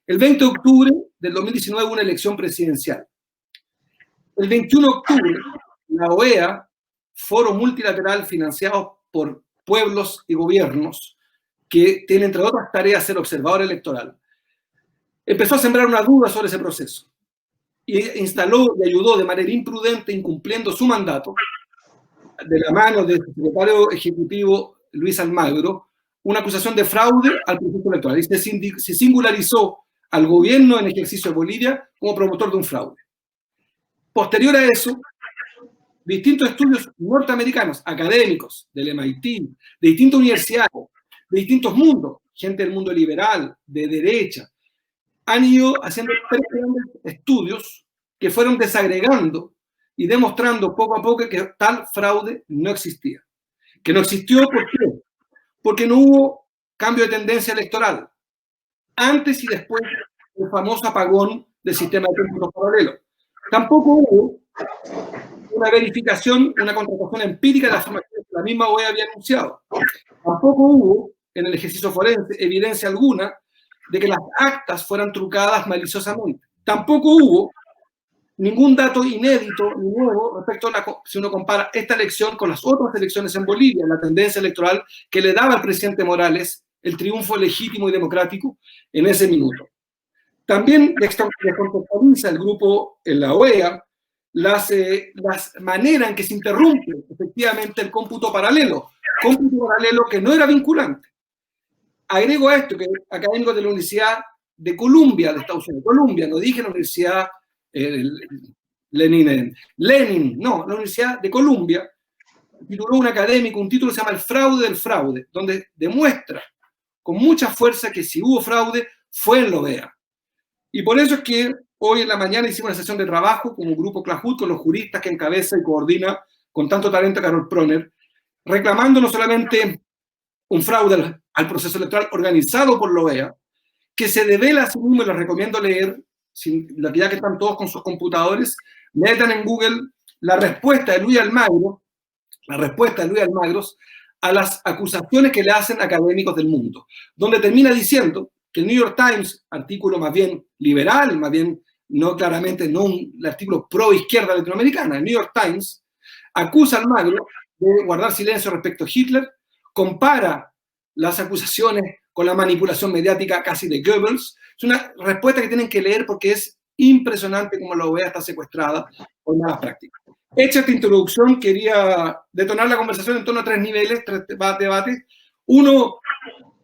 El 20 de octubre del 2019 hubo una elección presidencial. El 21 de octubre, la OEA, foro multilateral financiado por pueblos y gobiernos, que tiene entre otras tareas ser observador electoral, empezó a sembrar una duda sobre ese proceso y instaló y ayudó de manera imprudente, incumpliendo su mandato, de la mano del secretario ejecutivo Luis Almagro, una acusación de fraude al proceso electoral. Y se singularizó al gobierno en ejercicio de Bolivia como promotor de un fraude. Posterior a eso, distintos estudios norteamericanos, académicos, del MIT, de distintas universidades, de distintos mundos, gente del mundo liberal, de derecha, han ido haciendo tres grandes estudios que fueron desagregando y demostrando poco a poco que tal fraude no existía. Que no existió, ¿por qué? Porque no hubo cambio de tendencia electoral, antes y después del famoso apagón del sistema de cómputos paralelos. Tampoco hubo una verificación, una contratación empírica de las afirmaciones que la misma OEA había anunciado. Tampoco hubo, en el ejercicio forense, evidencia alguna de que las actas fueran trucadas maliciosamente. Tampoco hubo ningún dato inédito ni nuevo respecto a si uno compara esta elección con las otras elecciones en Bolivia, la tendencia electoral que le daba al presidente Morales el triunfo legítimo y democrático en ese minuto. También descontextualiza el grupo en la OEA las maneras en que se interrumpe efectivamente el cómputo paralelo que no era vinculante. Agrego a esto que académicos de la Universidad de Columbia de Estados Unidos, Columbia, no dije la Universidad la Universidad de Columbia, tituló un académico, un título que se llama El fraude del fraude, donde demuestra con mucha fuerza que si hubo fraude fue en la OEA. Y por eso es que hoy en la mañana hicimos una sesión de trabajo como grupo Clajut con los juristas que encabeza y coordina con tanto talento Carol Proner, reclamando no solamente un fraude al proceso electoral organizado por la OEA, que se devela a sí mismo, y les recomiendo leer, ya que están todos con sus computadores, metan en Google la respuesta de Luis Almagro a las acusaciones que le hacen académicos del mundo, donde termina diciendo que el New York Times, artículo más bien liberal, más bien no claramente no un artículo pro izquierda latinoamericana, el New York Times acusa a Almagro de guardar silencio respecto a Hitler, compara las acusaciones con la manipulación mediática casi de Goebbels. Es una respuesta que tienen que leer porque es impresionante cómo la OEA está secuestrada por malas prácticas. Hecha esta introducción, quería detonar la conversación en torno a tres niveles, tres debates. Uno,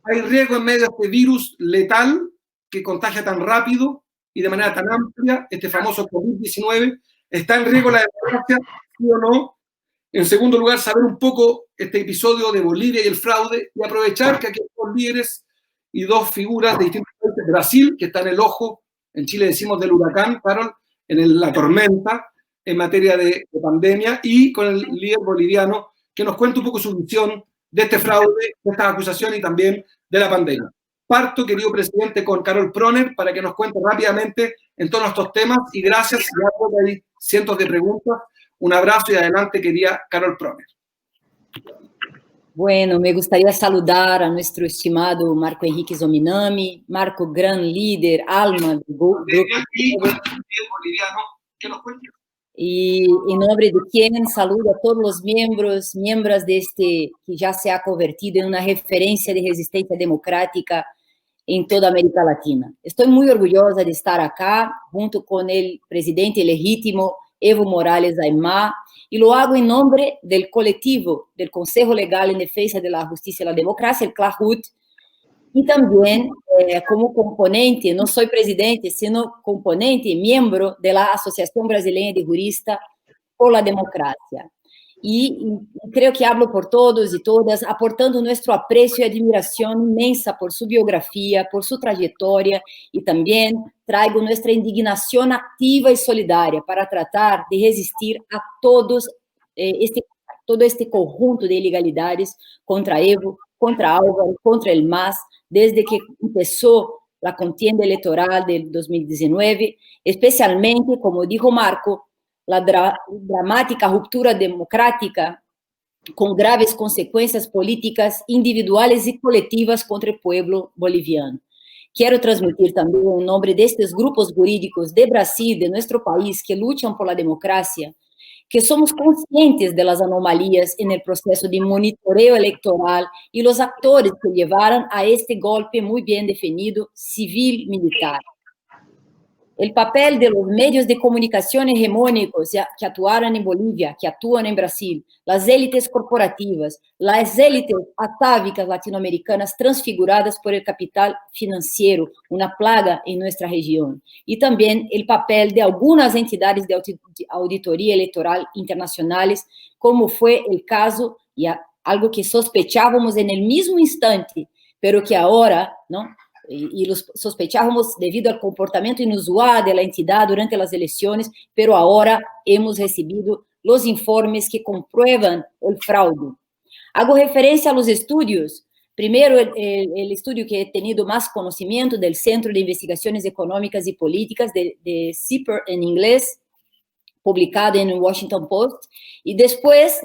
hay riesgo en medio de este virus letal que contagia tan rápido y de manera tan amplia, este famoso COVID-19. ¿Está en riesgo la democracia, sí o no? En segundo lugar, saber un poco este episodio de Bolivia y el fraude y aprovechar que aquí hay dos líderes y dos figuras de distintos países. Brasil, que está en el ojo, en Chile decimos del huracán, Carol, la tormenta en materia de pandemia, y con el líder boliviano que nos cuenta un poco su visión de este fraude, de estas acusaciones y también de la pandemia. Parto, querido presidente, con Carol Proner para que nos cuente rápidamente en todos estos temas y gracias, ya creo que hay cientos de preguntas. Un abrazo y adelante, querida Carol Proner. Bueno, me gustaría saludar a nuestro estimado Marco Enrique Zominami, Marco, gran líder, alma del grupo. Y en nombre de quien saludo a todos los miembros de este que ya se ha convertido en una referencia de resistencia democrática en toda América Latina. Estoy muy orgullosa de estar acá junto con el presidente legítimo Evo Morales Aymar, y lo hago en nombre del colectivo del Consejo Legal en Defensa de la Justicia y la Democracia, el CLAJUT, y también como componente, no soy presidente, sino componente y miembro de la Asociación Brasileña de Juristas por la Democracia. Y creo que hablo por todos y todas, aportando nuestro aprecio y admiración inmensa por su biografía, por su trayectoria, y también traigo nuestra indignación activa y solidaria para tratar de resistir a todo este conjunto de ilegalidades contra Evo, contra Álvaro, contra el MAS, desde que empezó la contienda electoral del 2019, especialmente, como dijo Marco, la dramática ruptura democrática con graves consecuencias políticas individuales y colectivas contra el pueblo boliviano. Quero transmitir também, em nome destes grupos jurídicos de Brasil, de nosso país, que lutam por la democracia, que somos conscientes de las anomalías en el proceso de monitoreo electoral y los actores que llevaron a este golpe muy bien definido civil-militar. El papel de los medios de comunicación hegemónicos que actuaron en Bolivia, que actúan en Brasil, las élites corporativas, las élites atávicas latinoamericanas transfiguradas por el capital financiero, una plaga en nuestra región. Y también el papel de algunas entidades de auditoría electoral internacionales, como fue el caso, y algo que sospechábamos en el mismo instante, pero que ahora, ¿no?, y los sospechábamos debido al comportamiento inusual de la entidad durante las elecciones, pero ahora hemos recibido los informes que comprueban el fraude. Hago referencia a los estudios. Primero, el estudio que he tenido más conocimiento del Centro de Investigaciones Económicas y Políticas, de CIPER en inglés, publicado en Washington Post, y después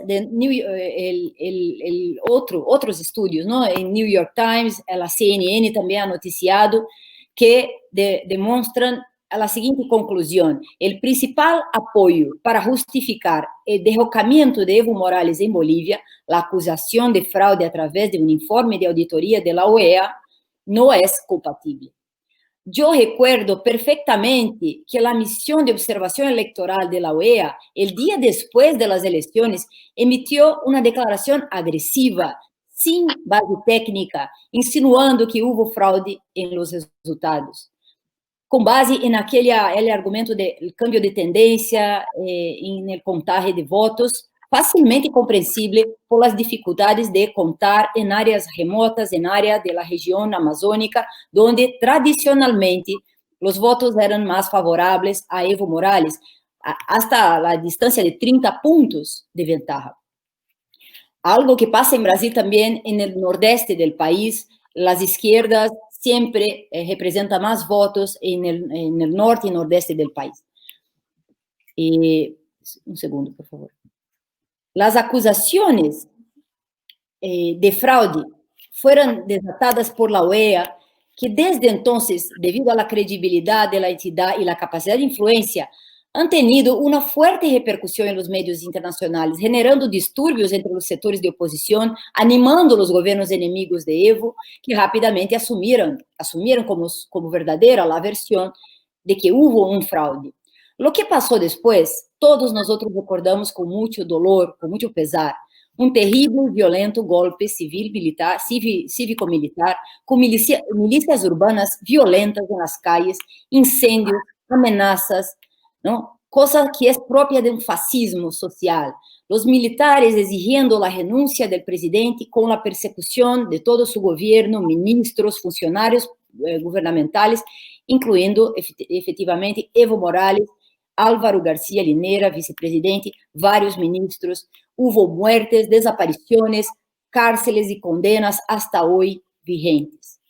otros estudios, ¿no?, en New York Times, la CNN también ha noticiado, que demuestran la siguiente conclusión: el principal apoyo para justificar el derrocamiento de Evo Morales en Bolivia, la acusación de fraude a través de un informe de auditoría de la OEA, no es compatible. Yo recuerdo perfectamente que la misión de observación electoral de la OEA, el día después de las elecciones, emitió una declaración agresiva, sin base técnica, insinuando que hubo fraude en los resultados, con base en aquel argumento del cambio de tendencia en el contaje de votos, fácilmente comprensible por las dificultades de contar en áreas remotas, en áreas de la región amazónica, donde tradicionalmente los votos eran más favorables a Evo Morales, hasta la distancia de 30 puntos de ventaja. Algo que pasa en Brasil también, en el nordeste del país, las izquierdas siempre representan más votos en el norte y nordeste del país. Un segundo, por favor. Las acusaciones de fraude fueron desatadas por la OEA, que desde entonces, debido a la credibilidad de la entidad y la capacidad de influencia, han tenido una fuerte repercusión en los medios internacionales, generando disturbios entre los sectores de oposición, animando a los gobiernos enemigos de Evo, que rápidamente asumieron como verdadera la versión de que hubo un fraude. Lo que pasó después, todos nosotros recordamos con mucho dolor, con mucho pesar, un terrible y violento golpe cívico-militar, con milicias urbanas violentas en las calles, incendios, amenazas, ¿no?, cosa que es propia de un fascismo social. Los militares exigiendo la renuncia del presidente con la persecución de todo su gobierno, ministros, funcionarios gubernamentales, incluyendo efectivamente Evo Morales, Álvaro García Linera, vicepresidente, varios ministros. Hubo muertes, desapariciones, cárceles y condenas hasta hoy vigentes.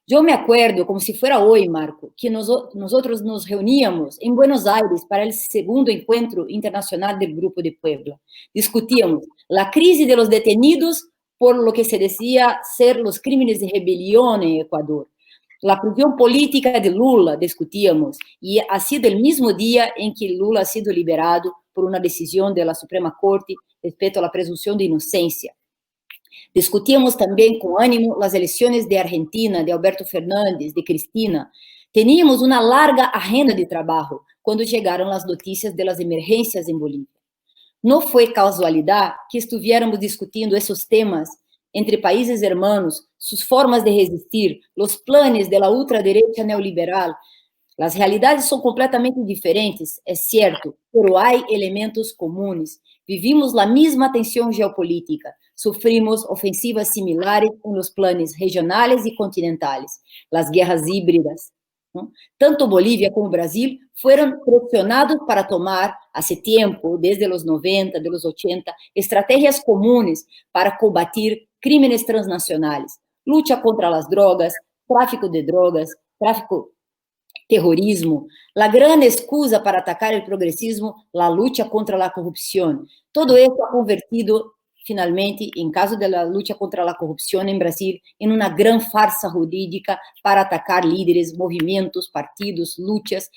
Yo me acuerdo, como si fuera hoy, Marco, que nosotros nos reuníamos en Buenos Aires para el segundo encuentro internacional del Grupo de Puebla. Discutíamos la crisis de los detenidos por lo que se decía ser los crímenes de rebelión en Ecuador. La prisión política de Lula discutíamos, y ha sido el mismo día en que Lula ha sido liberado por una decisión de la Suprema Corte respecto a la presunción de inocencia. Discutíamos también con ánimo las elecciones de Argentina, de Alberto Fernández, de Cristina. Teníamos una larga agenda de trabajo cuando llegaron las noticias de las emergencias en Bolivia. No fue casualidad que estuviéramos discutiendo esos temas entre países hermanos, sus formas de resistir, los planes de la ultraderecha neoliberal. Las realidades son completamente diferentes, es cierto, pero hay elementos comunes. Vivimos la misma tensión geopolítica, sufrimos ofensivas similares en los planes regionales y continentales, las guerras híbridas, ¿no? Tanto Bolivia como Brasil fueron presionados para tomar, hace tiempo, desde los 90, de los 80, estrategias comunes para combatir crímenes transnacionales, lucha contra las drogas, tráfico de drogas, terrorismo, la gran excusa para atacar el progresismo, la lucha contra la corrupción. Todo esto ha convertido finalmente, em caso da luta contra a corrupção em Brasil, em uma grande farsa jurídica para atacar líderes, movimentos, partidos, lutas.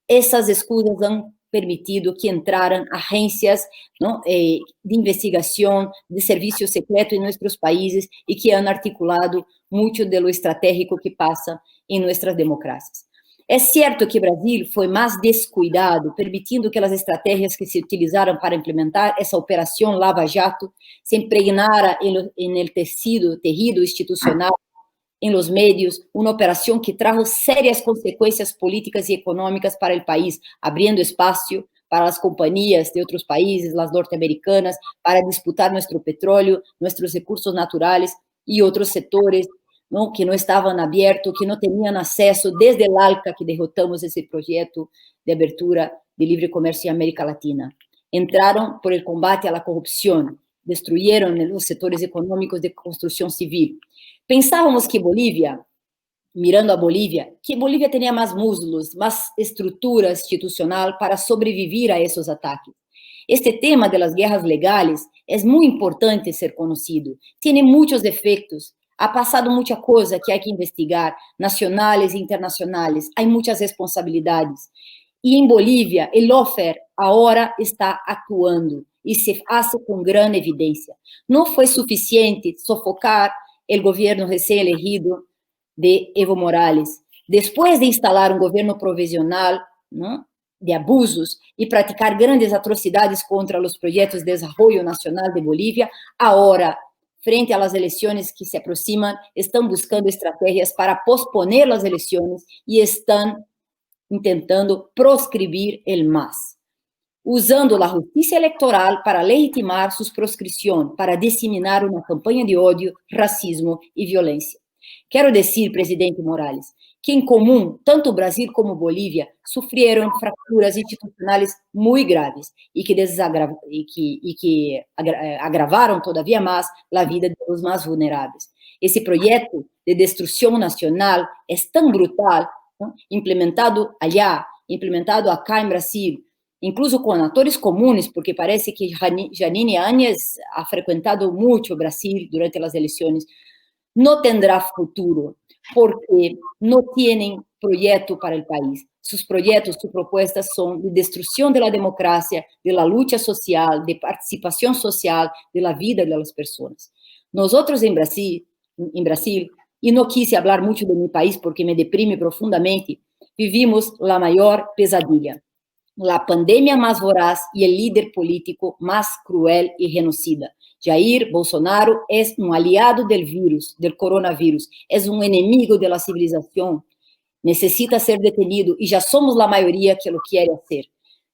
Essas escusas han permitido que entraran agências, ¿no?, de investigação, de serviço secreto em nossos países e que han articulado muito de lo estratégico que passa em nossas democracias. É certo que Brasil foi mais descuidado, permitindo que as estratégias que se utilizaram para implementar essa operação Lava Jato se impregnara em el tejido institucional, em los medios, uma operação que trajo sérias consequências políticas e econômicas para o país, abrindo espaço para as companhias de outros países, as norte-americanas, para disputar nosso petróleo, nossos recursos naturais e outros setores, não, que não estavam abertos, que não tinham acesso desde o ALCA, que derrotamos esse projeto de abertura de livre comércio em América Latina. Entraram por el combate à corrupção, destruíram os setores econômicos de construção civil. Pensávamos que Bolívia, mirando a Bolívia, que Bolívia tinha mais músculos, mais estrutura institucional para sobreviver a esses ataques. Este tema das guerras legais é muito importante ser conhecido. Tem muitos efeitos. Ha passado muita coisa que há que investigar, nacionais e internacionais. Há muitas responsabilidades. E em Bolívia, o lawfare agora está atuando e se faz com grande evidência. Não foi suficiente sofocar o governo recém-elegido de Evo Morales. Depois de instalar um governo provisional, não, de abusos e praticar grandes atrocidades contra os projetos de desenvolvimento nacional de Bolívia, agora, frente às eleições que se aproximam, estão buscando estratégias para posponer as eleições e estão tentando proscribir o MAS, usando a justiça eleitoral para legitimar suas proscrições, para disseminar uma campanha de ódio, racismo e violência. Quero dizer, presidente Morales, que em comum, tanto o Brasil como Bolívia sofreram fraturas institucionais muito graves e que agravaram todavia mais a vida dos mais vulneráveis. Esse projeto de destruição nacional é tão brutal, ¿no?, implementado allá, implementado acá em Brasil, incluso com atores comuns, porque parece que Janine Áñez ha frequentado muito o Brasil durante as eleições, não terá futuro, porque não têm projeto para o país. Seus projetos, suas propostas são de destruição da democracia, da luta social, de participação social, da vida das pessoas. Nós outros em Brasil, e não quis falar muito de meu país porque me deprime profundamente, vivimos a maior pesadilha. A pandemia mais voraz e o líder político mais cruel e genocida. Jair Bolsonaro é um aliado do vírus, do coronavírus, é um inimigo da civilização, necessita ser detenido e já somos a maioria que o quer ser.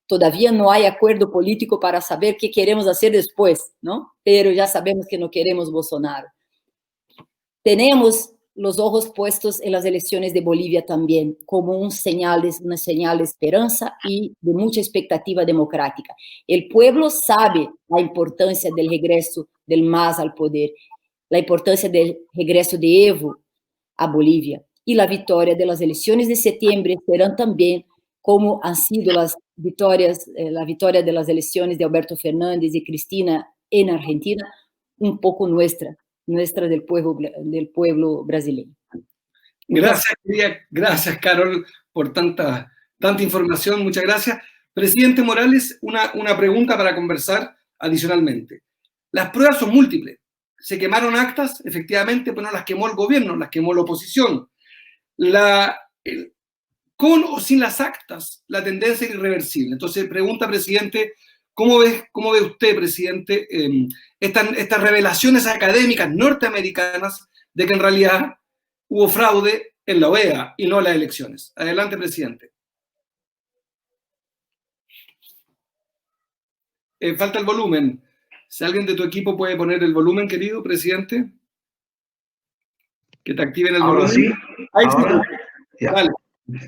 Todavia não há acordo político para saber o que queremos fazer depois, não? Pero já sabemos que não queremos Bolsonaro. Temos os olhos postos em las eleições de Bolívia também, como uma señal de esperança e de muita expectativa democrática. O pueblo sabe a importância do regresso del MAS ao poder, a importância do regresso de Evo a Bolívia, e a vitória das eleições de setembro serão também, como han sido a vitória das eleições de Alberto Fernández e Cristina em Argentina, pouco nuestra del pueblo brasileño. Gracias, Carol, por tanta información. Muchas gracias. Presidente Morales, una pregunta para conversar adicionalmente. Las pruebas son múltiples. Se quemaron actas, efectivamente, pero no las quemó el gobierno, las quemó la oposición. Con o sin las actas, la tendencia es irreversible. Entonces, pregunta, presidente, ¿cómo ve usted, presidente, estas revelaciones académicas norteamericanas de que en realidad hubo fraude en la OEA y no en las elecciones? Adelante, presidente. Falta el volumen. Si alguien de tu equipo puede poner el volumen, querido presidente. Que te activen el volumen. Sí. Ahora sí. Dale.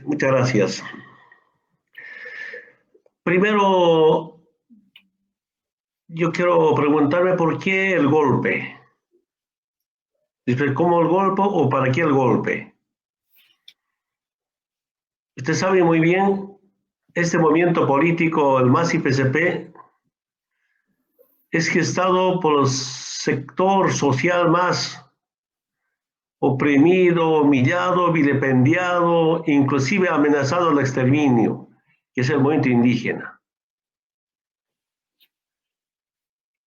Muchas gracias. Primero, yo quiero preguntarme por qué el golpe. ¿Cómo el golpe o para qué el golpe? Usted sabe muy bien, este movimiento político, el MAS y PSP, es que he estado por el sector social más oprimido, humillado, vilipendiado, inclusive amenazado al exterminio, que es el movimiento indígena.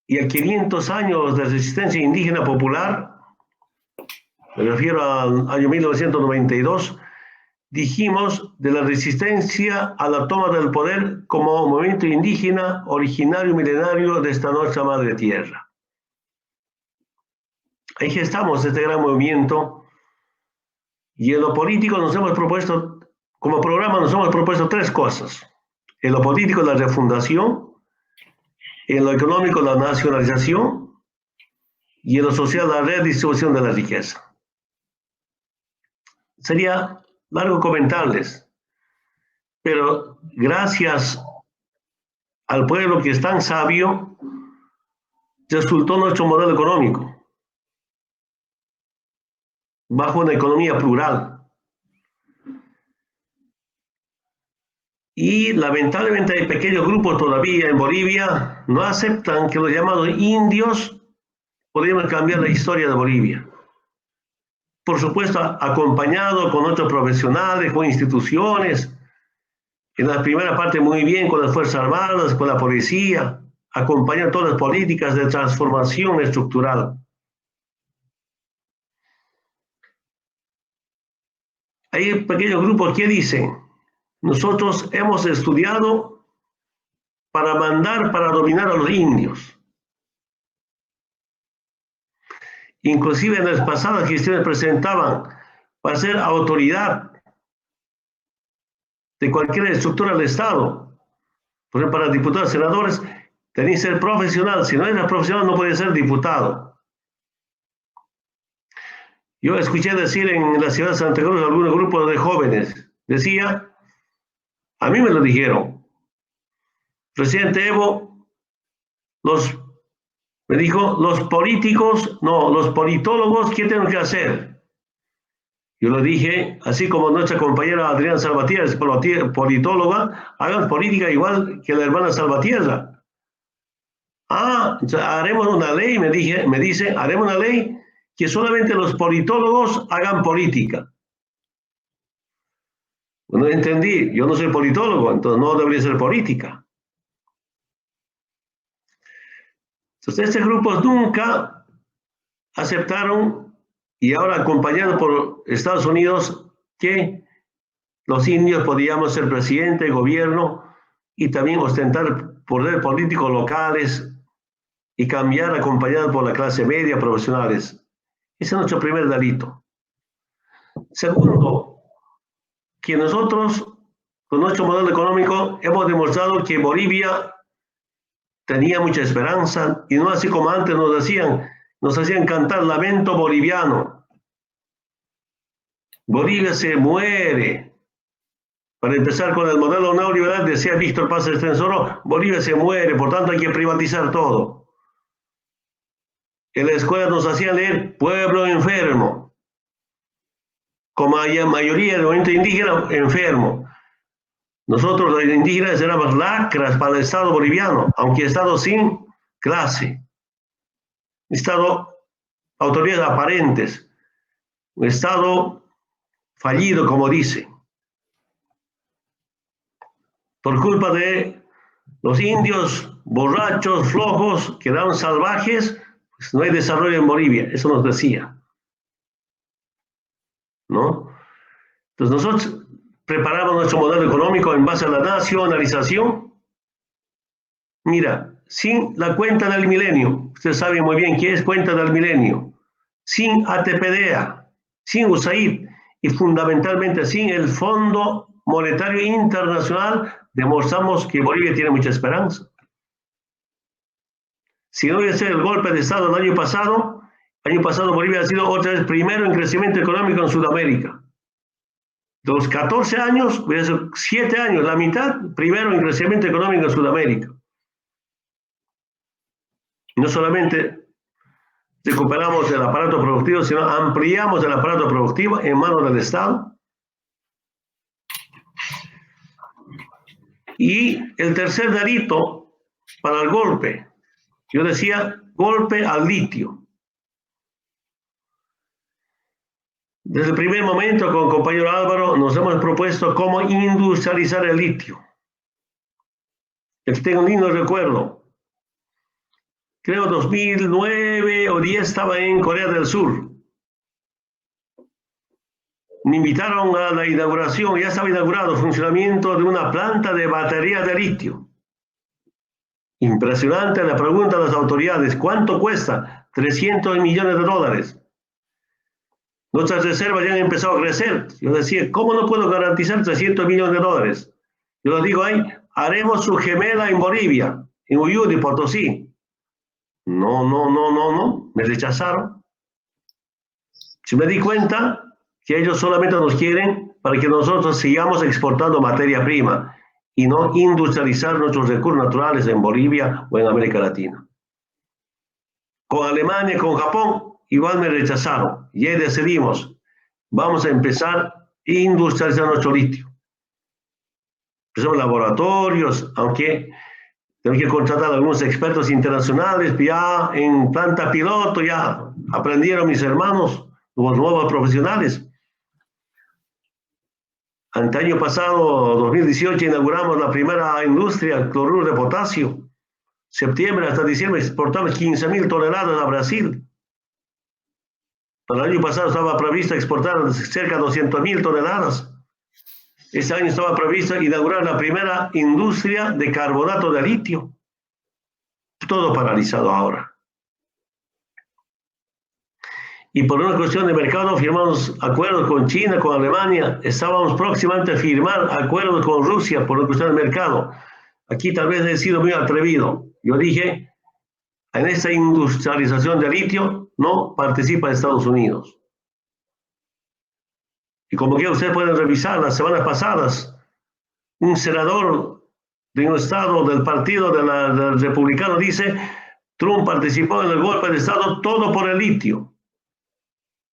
Y a 500 años de resistencia indígena popular, me refiero al año 1992, dijimos de la resistencia a la toma del poder como movimiento indígena originario milenario de esta nuestra madre tierra. Ahí estamos, este gran movimiento, y en lo político nos hemos propuesto, como programa nos hemos propuesto tres cosas. En lo político, la refundación; en lo económico, la nacionalización; y en lo social, la redistribución de la riqueza. Sería largo comentarles, pero gracias al pueblo que es tan sabio, resultó nuestro modelo económico, bajo una economía plural. Y lamentablemente hay pequeños grupos todavía en Bolivia no aceptan que los llamados indios podemos cambiar la historia de Bolivia. Por supuesto, acompañado con otros profesionales, con instituciones, en la primera parte muy bien con las Fuerzas Armadas, con la policía, acompañando todas las políticas de transformación estructural. Hay pequeños grupos que dicen: nosotros hemos estudiado para mandar, para dominar a los indios. Inclusive en las pasadas gestiones presentaban para ser autoridad de cualquier estructura del Estado. Por ejemplo, para diputados y senadores tenía que ser profesional. Si no era profesional no podía ser diputado. Yo escuché decir en la ciudad de Santa Cruz algunos grupos de jóvenes, decía, a mí me lo dijeron, presidente Evo, me dijo, los políticos, no, los politólogos, ¿qué tenemos que hacer? Yo le dije, así como nuestra compañera Adriana Salvatierra es politóloga, hagan política igual que la hermana Salvatierra. Ah, haremos una ley, me dice, haremos una ley que solamente los politólogos hagan política. No entendí, yo no soy politólogo, entonces no debería ser política. Entonces, estos grupos nunca aceptaron, y ahora acompañados por Estados Unidos, que los indios podíamos ser presidente, gobierno, y también ostentar poder político locales, y cambiar acompañados por la clase media, profesionales. Ese es nuestro primer delito. Segundo, que nosotros, con nuestro modelo económico, hemos demostrado que Bolivia tenía mucha esperanza, y no así como antes nos hacían cantar lamento boliviano. Bolivia se muere. Para empezar con el modelo neoliberal, decía Víctor Paz Estenssoro, Bolivia se muere, por tanto hay que privatizar todo. En la escuela nos hacían leer pueblo enfermo, como mayoría del movimiento indígena enfermo. Nosotros los indígenas éramos lacras para el Estado boliviano, aunque Estado sin clase, Estado autoridades aparentes, un Estado fallido, como dice. Por culpa de los indios borrachos, flojos, que eran salvajes, pues no hay desarrollo en Bolivia, eso nos decía, ¿no? Entonces nosotros preparamos nuestro modelo económico en base a la nacionalización. Mira, sin la cuenta del milenio, usted sabe muy bien qué es cuenta del milenio, sin ATPDA, sin USAID y fundamentalmente sin el Fondo Monetario Internacional, demostramos que Bolivia tiene mucha esperanza. Si no hubiese el golpe de Estado el año pasado Bolivia ha sido otra vez primero en crecimiento económico en Sudamérica. De los 14 años, hubiera sido 7 años, la mitad, primero en crecimiento económico en Sudamérica. No solamente recuperamos el aparato productivo, sino ampliamos el aparato productivo en manos del Estado. Y el tercer delito para el golpe, Yo decía golpe al litio. Desde el primer momento, con el compañero Álvaro, nos hemos propuesto cómo industrializar el litio. Tengo un lindo recuerdo. Creo 2009 o 10 estaba en Corea del Sur. Me invitaron a la inauguración, ya estaba inaugurado el funcionamiento de una planta de batería de litio. Impresionante la pregunta de las autoridades, ¿cuánto cuesta? 300 millones de dólares. Nuestras reservas ya han empezado a crecer. Yo decía, ¿cómo no puedo garantizar 300 millones de dólares? Yo les digo ahí, haremos su gemela en Bolivia, en Uyuni, Potosí. No, me rechazaron. Si me di cuenta que ellos solamente nos quieren para que nosotros sigamos exportando materia prima y no industrializar nuestros recursos naturales en Bolivia o en América Latina. Con Alemania, con Japón, igual me rechazaron. Y ahí decidimos, vamos a empezar a industrializar nuestro litio. Empezamos laboratorios, aunque tenemos que contratar a algunos expertos internacionales, ya en planta piloto, ya aprendieron mis hermanos, los nuevos profesionales. Ante año pasado, 2018, inauguramos la primera industria, el cloruro de potasio. Septiembre hasta diciembre exportamos 15.000 toneladas a Brasil. Para el año pasado estaba previsto exportar cerca de 200.000 toneladas. Este año estaba previsto inaugurar la primera industria de carbonato de litio. Todo paralizado ahora. Y por una cuestión de mercado firmamos acuerdos con China, con Alemania. Estábamos próximamente a firmar acuerdos con Rusia por una cuestión de mercado. Aquí tal vez he sido muy atrevido. Yo dije, en esta industrialización de litio no participa Estados Unidos. Y como que ustedes pueden revisar las semanas pasadas, un senador de un estado del partido del republicano dice, Trump participó en el golpe de estado todo por el litio.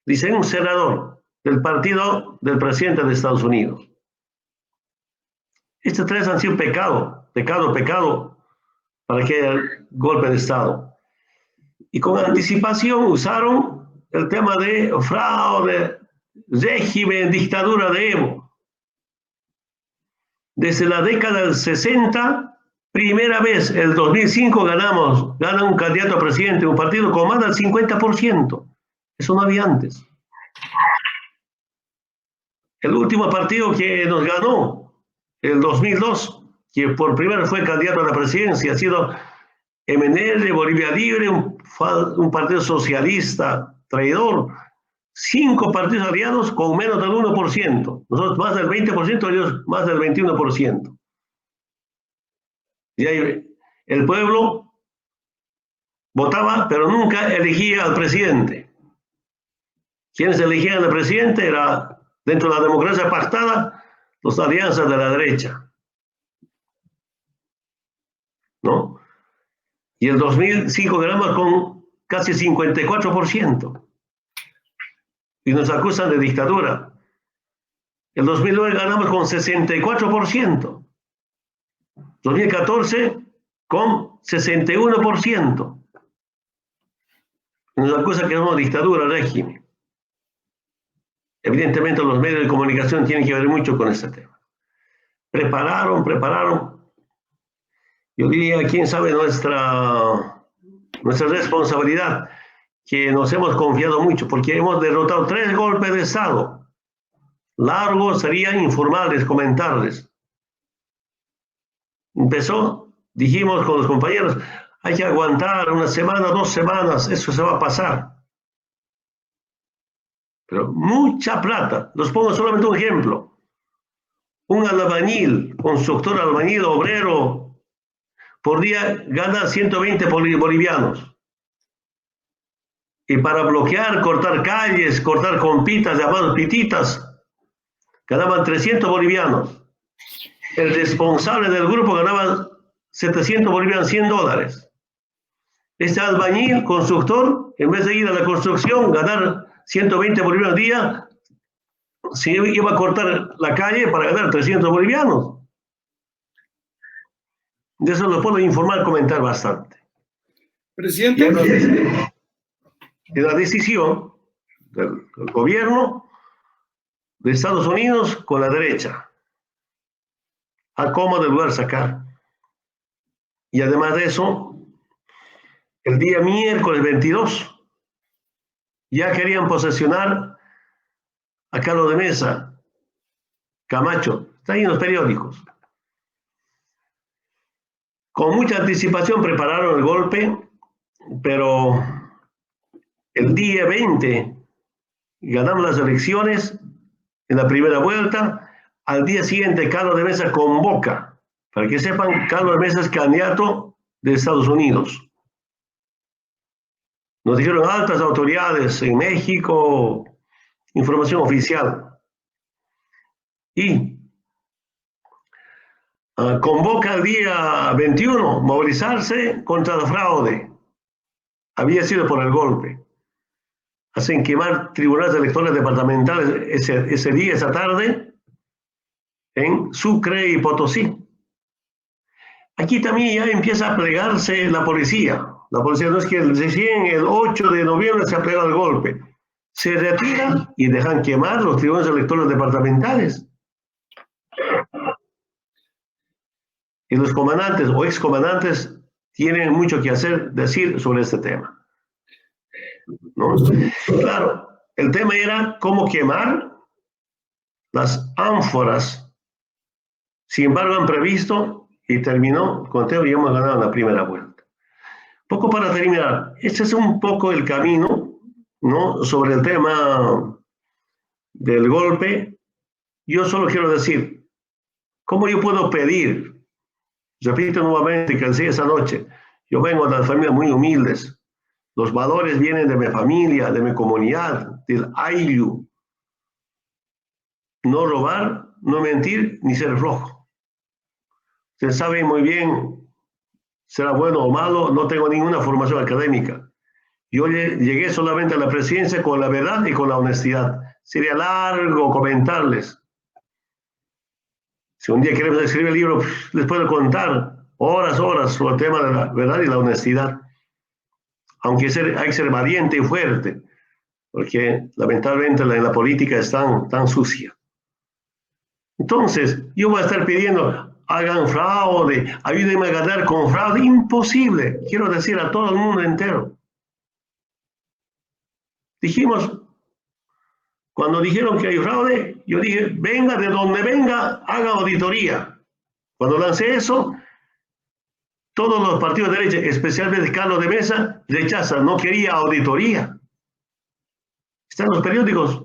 Dice un senador del partido del presidente de Estados Unidos. Estos tres han sido pecado para que el golpe de estado. Y con anticipación usaron el tema de fraude, régimen, dictadura de Evo. Desde la década del 60, primera vez, el 2005 gana un candidato a presidente, un partido con más del 50%. Eso no había antes. El último partido que nos ganó, el 2002, que por primera vez fue candidato a la presidencia, ha sido MNL, Bolivia Libre, un partido socialista, traidor. 5 partidos aliados con menos del 1%. Nosotros más del 20%, ellos más del 21%. Y ahí el pueblo votaba, pero nunca elegía al presidente. Quienes elegían al presidente era, dentro de la democracia pactada, las alianzas de la derecha. ¿No? Y el 2005 ganamos con casi 54%. Y nos acusan de dictadura. El 2009 ganamos con 64%. 2014 con 61%. Y nos acusan que somos dictadura, régimen. Evidentemente los medios de comunicación tienen que ver mucho con este tema. Prepararon. Yo diría, quién sabe nuestra responsabilidad, que nos hemos confiado mucho, porque hemos derrotado 3 golpes de Estado. Largo sería informarles, comentarles. Empezó, dijimos con los compañeros, hay que aguantar una semana, 2 semanas, eso se va a pasar. Pero mucha plata. Les pongo solamente un ejemplo. Un albañil, constructor albañil, obrero, por día gana 120 bolivianos. Y para bloquear, cortar calles, cortar compitas, llamadas pititas, ganaban 300 bolivianos. El responsable del grupo ganaba 700 bolivianos, $100. Este albañil, constructor, en vez de ir a la construcción, ganar 120 bolivianos al día, se iba a cortar la calle para ganar 300 bolivianos. De eso lo puedo informar, comentar bastante. Presidente. Y la decisión del gobierno de Estados Unidos con la derecha a cómo de lugar sacar. Y además de eso, el día miércoles 22 ya querían posesionar a Carlos de Mesa, Camacho, está ahí en los periódicos. Con mucha anticipación prepararon el golpe, pero el día 20 ganamos las elecciones en la primera vuelta. Al día siguiente, Carlos de Mesa convoca, para que sepan, Carlos de Mesa es candidato de Estados Unidos. Nos dijeron altas autoridades en México, información oficial. Y convoca el día 21 movilizarse contra el fraude. Había sido por el golpe. Hacen quemar tribunales electorales departamentales ese día, esa tarde, en Sucre y Potosí. Aquí también ya empieza a plegarse la policía. La policía no es que recién el 8 de noviembre se ha plegado el golpe. Se retira y dejan quemar los tribunales electorales departamentales. Y los comandantes o excomandantes tienen mucho que decir sobre este tema, ¿no? Claro, el tema era cómo quemar las ánforas. Sin embargo, han previsto y terminó, conteo, y hemos ganado la primera vuelta. Poco para terminar, este es un poco el camino, ¿no?, sobre el tema del golpe. Yo solo quiero decir, ¿cómo yo puedo pedir? Repito nuevamente que decía esa noche, yo vengo de las familias muy humildes, los valores vienen de mi familia, de mi comunidad, del Ayllu. No robar, no mentir, ni ser flojo. Ustedes saben muy bien, será bueno o malo, no tengo ninguna formación académica. Yo llegué solamente a la presidencia con la verdad y con la honestidad. Sería largo comentarles. Si un día queremos escribir el libro, les puedo contar horas sobre el tema de la verdad y la honestidad. Aunque hay que ser valiente y fuerte, porque lamentablemente la política es tan sucia. Entonces, yo voy a estar pidiendo, hagan fraude, ayúdenme a ganar con fraude. Imposible, quiero decir a todo el mundo entero. Dijimos, cuando dijeron que hay fraude, yo dije, venga de donde venga, haga auditoría. Cuando lancé eso, todos los partidos de derecha, especialmente Carlos de Mesa, rechazan, no quería auditoría. Está en los periódicos.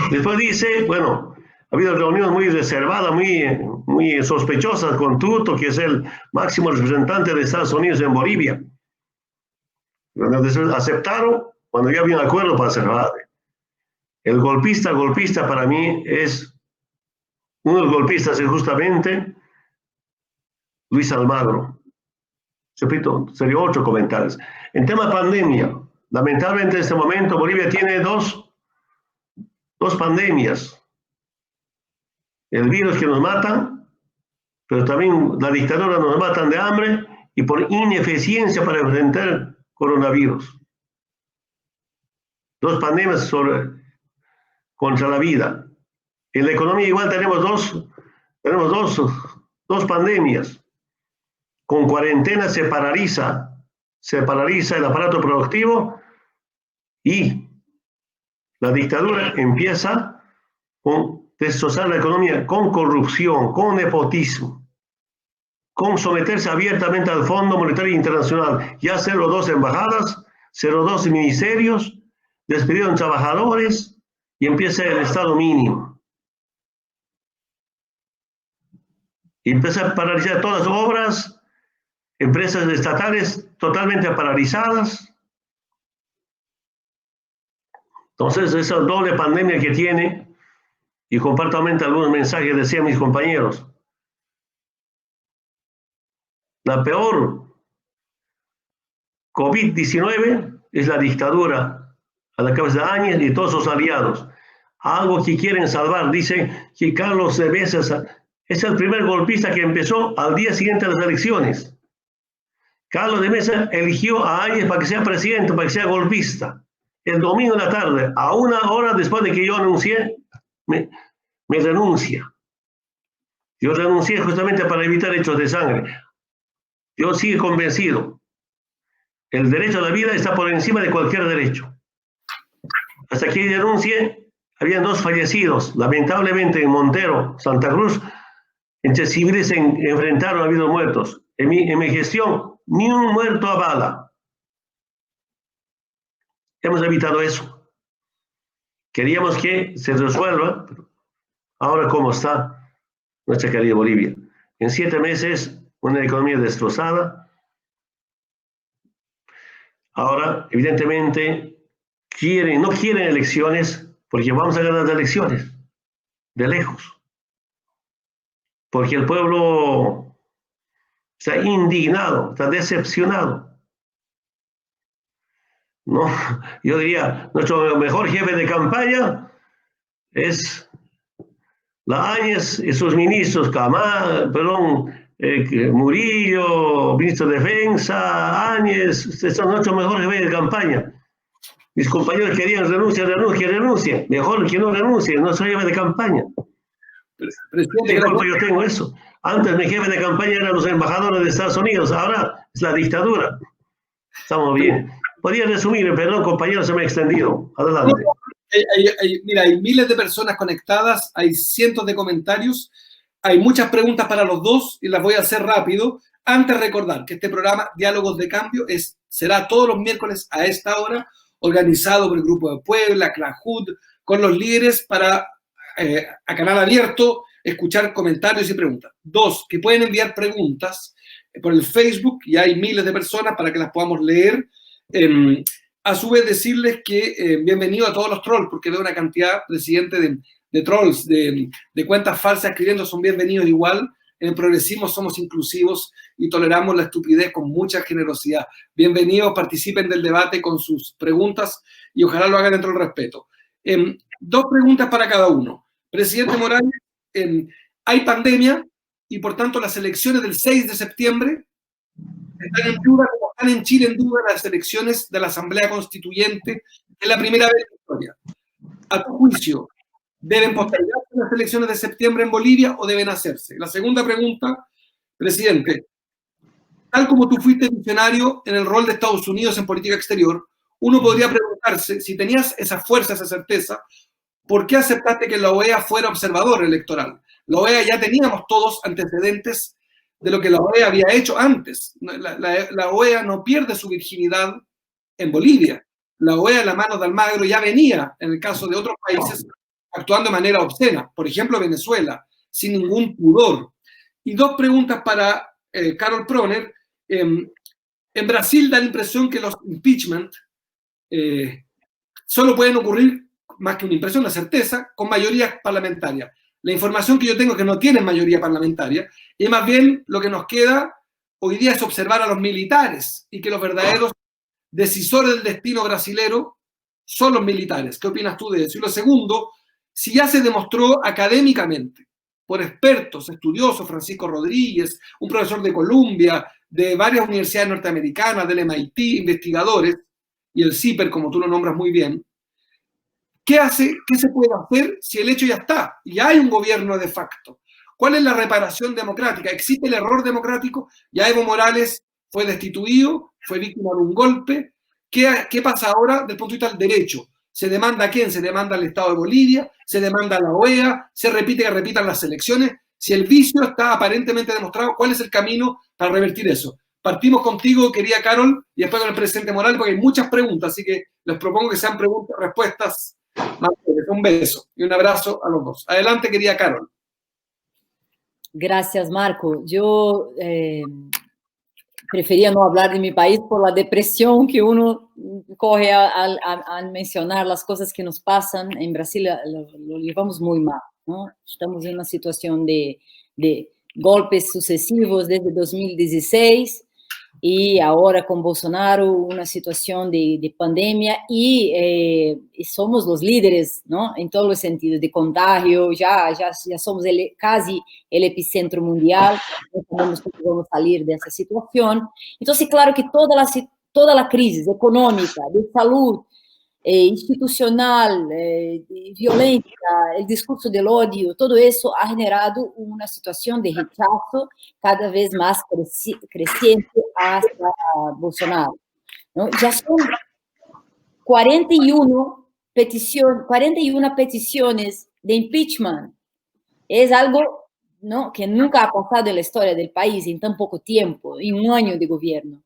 Después dice, bueno, ha habido reuniones muy reservadas, muy sospechosas con Tuto, que es el máximo representante de Estados Unidos en Bolivia. Aceptaron cuando ya había un acuerdo para hacer fraude. El golpista para mí es, uno de los golpistas es justamente Luis Almagro. Repito, sería 8 comentarios. En tema pandemia, lamentablemente en este momento Bolivia tiene dos pandemias. El virus que nos mata, pero también la dictadura nos matan de hambre y por ineficiencia para enfrentar coronavirus. 2 pandemias contra la vida. En la economía igual tenemos dos pandemias. Con cuarentena se paraliza el aparato productivo y la dictadura empieza con destrozar la economía, con corrupción, con nepotismo, con someterse abiertamente al Fondo Monetario Internacional. Ya cerró 2 embajadas, cerró 2 ministerios, despidieron trabajadores y empieza el Estado mínimo. Y empieza a paralizar todas las obras, empresas estatales totalmente paralizadas. Entonces, esa doble pandemia que tiene, y comparto algunos mensajes, decían mis compañeros, la peor COVID-19 es la dictadura a la cabeza de Áñez y todos sus aliados. Algo que quieren salvar, dice que Carlos de Mesa es el primer golpista que empezó al día siguiente de las elecciones. Carlos de Mesa eligió a Áñez para que sea presidente, para que sea golpista. El domingo en la tarde, a 1 hora después de que yo anuncié, me renuncia. Yo renuncié justamente para evitar hechos de sangre. Yo sigo convencido. El derecho a la vida está por encima de cualquier derecho. Hasta que denuncie, habían 2 fallecidos, lamentablemente en Montero, Santa Cruz. Entre civiles se enfrentaron, ha habido muertos. En mi gestión, ni un muerto a bala. Hemos evitado eso. Queríamos que se resuelva, pero ahora cómo está nuestra querida Bolivia. En 7 meses, una economía destrozada. Ahora, evidentemente, no quieren elecciones porque vamos a ganar las elecciones de lejos. Porque el pueblo está indignado, está decepcionado. No, yo diría, nuestro mejor jefe de campaña es la Áñez y sus ministros, Murillo, ministro de Defensa, Áñez, ustedes son nuestro mejor jefe de campaña. Mis compañeros querían renuncie. Mejor que no renuncie, no soy jefe de campaña. ¿Qué culpa yo tengo eso? Antes mi jefe de campaña eran los embajadores de Estados Unidos, ahora es la dictadura. Estamos bien. Podría resumir, perdón, compañero, se me ha extendido. Adelante. Mira, hay miles de personas conectadas, hay cientos de comentarios, hay muchas preguntas para los dos y las voy a hacer rápido. Antes recordar que este programa Diálogos de Cambio será todos los miércoles a esta hora, organizado por el Grupo de Puebla, Clajud, con los líderes para, a canal abierto, escuchar comentarios y preguntas. 2, que pueden enviar preguntas por el Facebook, y hay miles de personas para que las podamos leer. A su vez, decirles que bienvenido a todos los trolls, porque veo una cantidad presidente de trolls, de cuentas falsas escribiendo, son bienvenidos igual. En el progresismo somos inclusivos y toleramos la estupidez con mucha generosidad. Bienvenidos, participen del debate con sus preguntas y ojalá lo hagan dentro del respeto. 2 preguntas para cada uno. Presidente Morales, hay pandemia y por tanto las elecciones del 6 de septiembre están en duda, como están en Chile en duda las elecciones de la Asamblea Constituyente, es la primera vez en la historia. A tu juicio, ¿deben postergarse las elecciones de septiembre en Bolivia o deben hacerse? La segunda pregunta, presidente, tal como tú fuiste visionario en el rol de Estados Unidos en política exterior, uno podría preguntarse, si tenías esa fuerza, esa certeza, ¿por qué aceptaste que la OEA fuera observador electoral? La OEA ya teníamos todos antecedentes de lo que la OEA había hecho antes. La OEA no pierde su virginidad en Bolivia. La OEA en la mano de Almagro ya venía, en el caso de otros países, actuando de manera obscena. Por ejemplo, Venezuela, sin ningún pudor. Y 2 preguntas para Carol Proner. En Brasil da la impresión que los impeachment solo pueden ocurrir, más que una impresión, la certeza, con mayoría parlamentaria. La información que yo tengo es que no tienen mayoría parlamentaria, y más bien lo que nos queda hoy día es observar a los militares y que los verdaderos decisores del destino brasilero son los militares. ¿Qué opinas tú de eso? Y lo segundo, si ya se demostró académicamente por expertos, estudiosos, Francisco Rodríguez, un profesor de Columbia, de varias universidades norteamericanas, del MIT, investigadores, y el CIPER, como tú lo nombras muy bien, ¿qué se puede hacer si el hecho ya está? Ya hay un gobierno de facto. ¿Cuál es la reparación democrática? ¿Existe el error democrático? Ya Evo Morales fue destituido, fue víctima de un golpe. ¿Qué pasa ahora desde el punto de vista del derecho? ¿Se demanda a quién? ¿Se demanda al Estado de Bolivia? ¿Se demanda a la OEA? ¿Se repite que repitan las elecciones? Si el vicio está aparentemente demostrado, ¿cuál es el camino para revertir eso? Partimos contigo, querida Carol, y después con el presidente Morales, porque hay muchas preguntas, así que les propongo que sean preguntas, respuestas. Un beso y un abrazo a los dos. Adelante, querida Carol. Gracias, Marco. Yo prefería no hablar de mi país por la depresión que uno corre al mencionar las cosas que nos pasan. En Brasil lo llevamos muy mal, ¿no? Estamos en una situación de golpes sucesivos desde 2016. y ahora con Bolsonaro una situación de pandemia y somos los líderes, ¿no? En todos los sentidos, de contagio, ya somos casi el epicentro mundial, no sabemos cómo vamos a salir de esa situación. Entonces, claro que toda la crisis económica, de salud, institucional, violencia, el discurso del odio, todo eso ha generado una situación de rechazo cada vez más creciente hacia Bolsonaro, ¿no? Ya son 41 peticiones de impeachment. Es algo, ¿no?, que nunca ha pasado en la historia del país en tan poco tiempo, en un año de gobierno.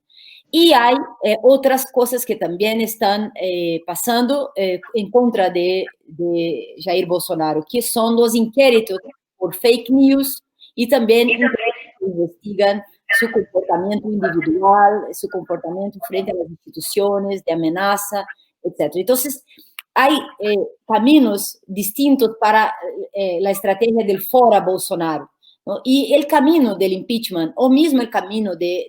Y hay otras cosas que también están pasando en contra de Jair Bolsonaro, que son los inquéritos por fake news y también investigan su comportamiento individual, su comportamiento frente a las instituciones, de amenaza, etc. Entonces, hay caminos distintos para la estrategia del fora Bolsonaro, ¿no? Y el camino del impeachment, o mismo el camino de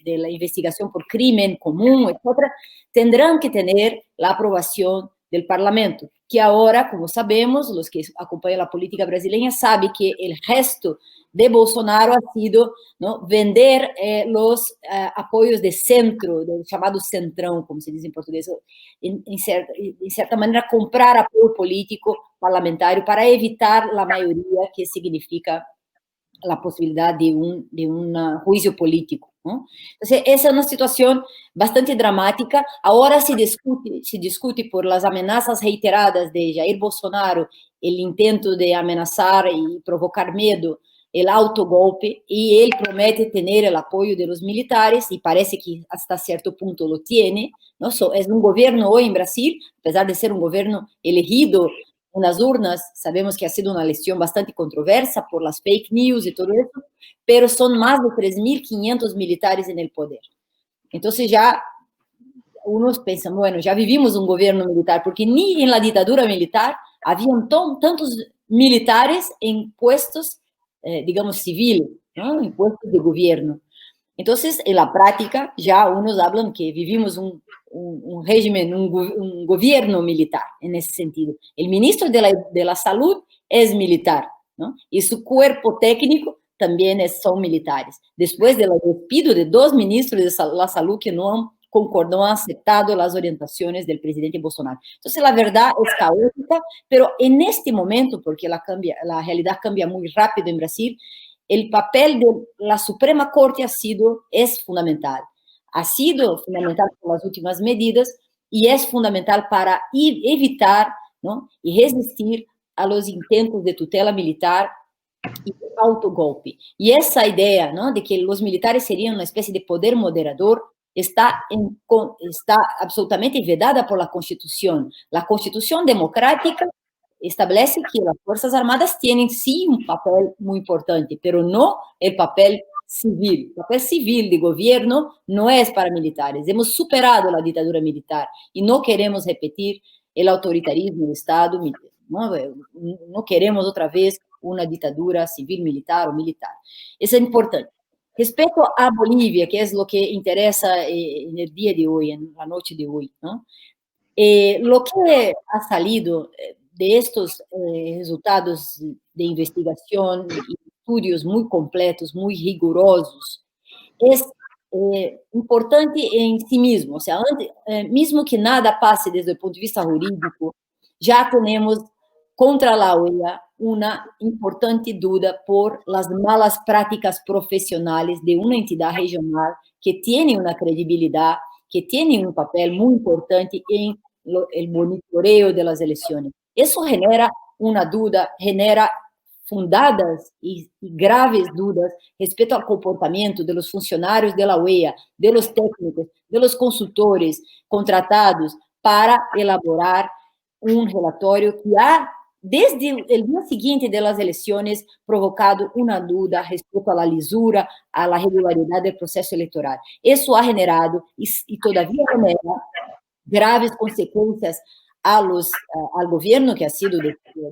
la investigación por crimen común, etcétera, tendrán que tener la aprobación del Parlamento, que ahora, como sabemos, los que acompañan la política brasileña saben que el gesto de Bolsonaro ha sido, ¿no?, vender los apoyos de centro, del llamado centrão, como se dice en portugués, en cierta manera comprar apoyo político parlamentario para evitar la mayoría, que significa la posibilidad de un juicio político, ¿no? Entonces, esa es una situación bastante dramática. Ahora se discute por las amenazas reiteradas de Jair Bolsonaro, el intento de amenazar y provocar miedo, el autogolpe, y él promete tener el apoyo de los militares, y parece que hasta cierto punto lo tiene, ¿no? Es un gobierno hoy en Brasil, a pesar de ser un gobierno elegido en las urnas, sabemos que ha sido una elección bastante controversa por las fake news y todo eso, pero son más de 3.500 militares en el poder. Entonces ya unos piensan, bueno, ya vivimos un gobierno militar, porque ni en la dictadura militar habían tantos militares en puestos, digamos, civiles, ¿no?, en puestos de gobierno. Entonces, en la práctica, ya unos hablan que vivimos un régimen, un gobierno militar, en ese sentido. El ministro de la Salud es militar, ¿no?, y su cuerpo técnico también son militares. Después del despido de 2 ministros de la Salud que no han concordado, han aceptado las orientaciones del presidente Bolsonaro. Entonces, la verdad es caótica, pero en este momento, porque la realidad cambia muy rápido en Brasil, el papel de la Suprema Corte es fundamental. Ha sido fundamental por las últimas medidas y es fundamental para evitar, ¿no?, y resistir a los intentos de tutela militar y de autogolpe. Y esa idea, ¿no?, de que los militares serían una especie de poder moderador está absolutamente vedada por la Constitución. La Constitución democrática establece que las Fuerzas Armadas tienen sí un papel muy importante, pero no el papel civil. El papel civil de gobierno no es para militares. Hemos superado la dictadura militar y no queremos repetir el autoritarismo del Estado, ¿no? No queremos otra vez una dictadura civil, militar o militar. Eso es importante. Respecto a Bolivia, que es lo que interesa en el día de hoy, en la noche de hoy, ¿no?, lo que ha salido de estos resultados de investigación y estudios muy completos, muy rigurosos, es importante en sí mismo. O sea, mismo que nada pase desde el punto de vista jurídico, ya tenemos contra la OEA una importante duda por las malas prácticas profesionales de una entidad regional que tiene una credibilidad, que tiene un papel muy importante en el monitoreo de las elecciones. Eso genera una duda, genera fundadas y graves dudas respecto al comportamiento de los funcionarios de la OEA, de los técnicos, de los consultores contratados para elaborar un relatorio que ha, desde el día siguiente de las elecciones, provocado una duda respecto a la lisura, a la regularidad del proceso electoral. Eso ha generado y todavía genera graves consecuencias al gobierno que ha sido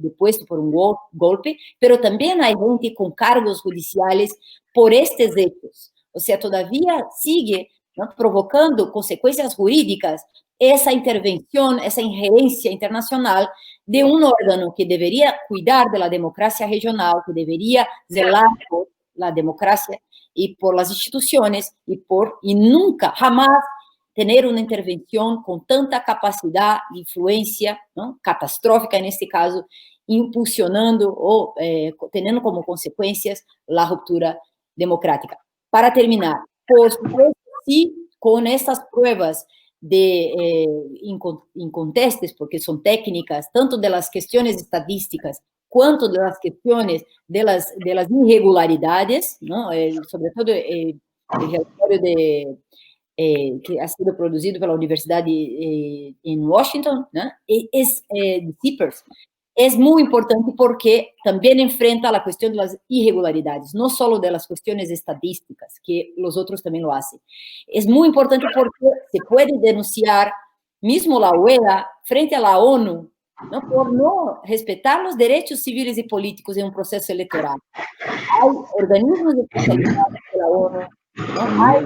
depuesto por un golpe, pero también hay gente con cargos judiciales por estos hechos. O sea, todavía sigue ¿no? Provocando consecuencias jurídicas esa intervención, esa injerencia internacional de un órgano que debería cuidar de la democracia regional, que debería zelar por la democracia y por las instituciones y nunca, jamás tener una intervención con tanta capacidad de influencia, ¿no? Catastrófica en este caso, impulsionando o teniendo como consecuencias la ruptura democrática. Para terminar, por supuesto, sí, con estas pruebas de incontestes, porque son técnicas, tanto de las cuestiones estadísticas cuanto de las cuestiones de las irregularidades, ¿no? Sobre todo el relatorio que ha sido producido pela Universidade em Washington, né? De CIPERS, es muy importante porque también enfrenta la cuestión de las irregularidades, no solo de las cuestiones estadísticas, que los otros también lo hacen. Es muy importante porque se puede denunciar mismo la OEA frente a la ONU, ¿no? Por no respetar los derechos civiles y políticos en un proceso electoral. Hay organismos especializados de la ONU, ¿no? Hay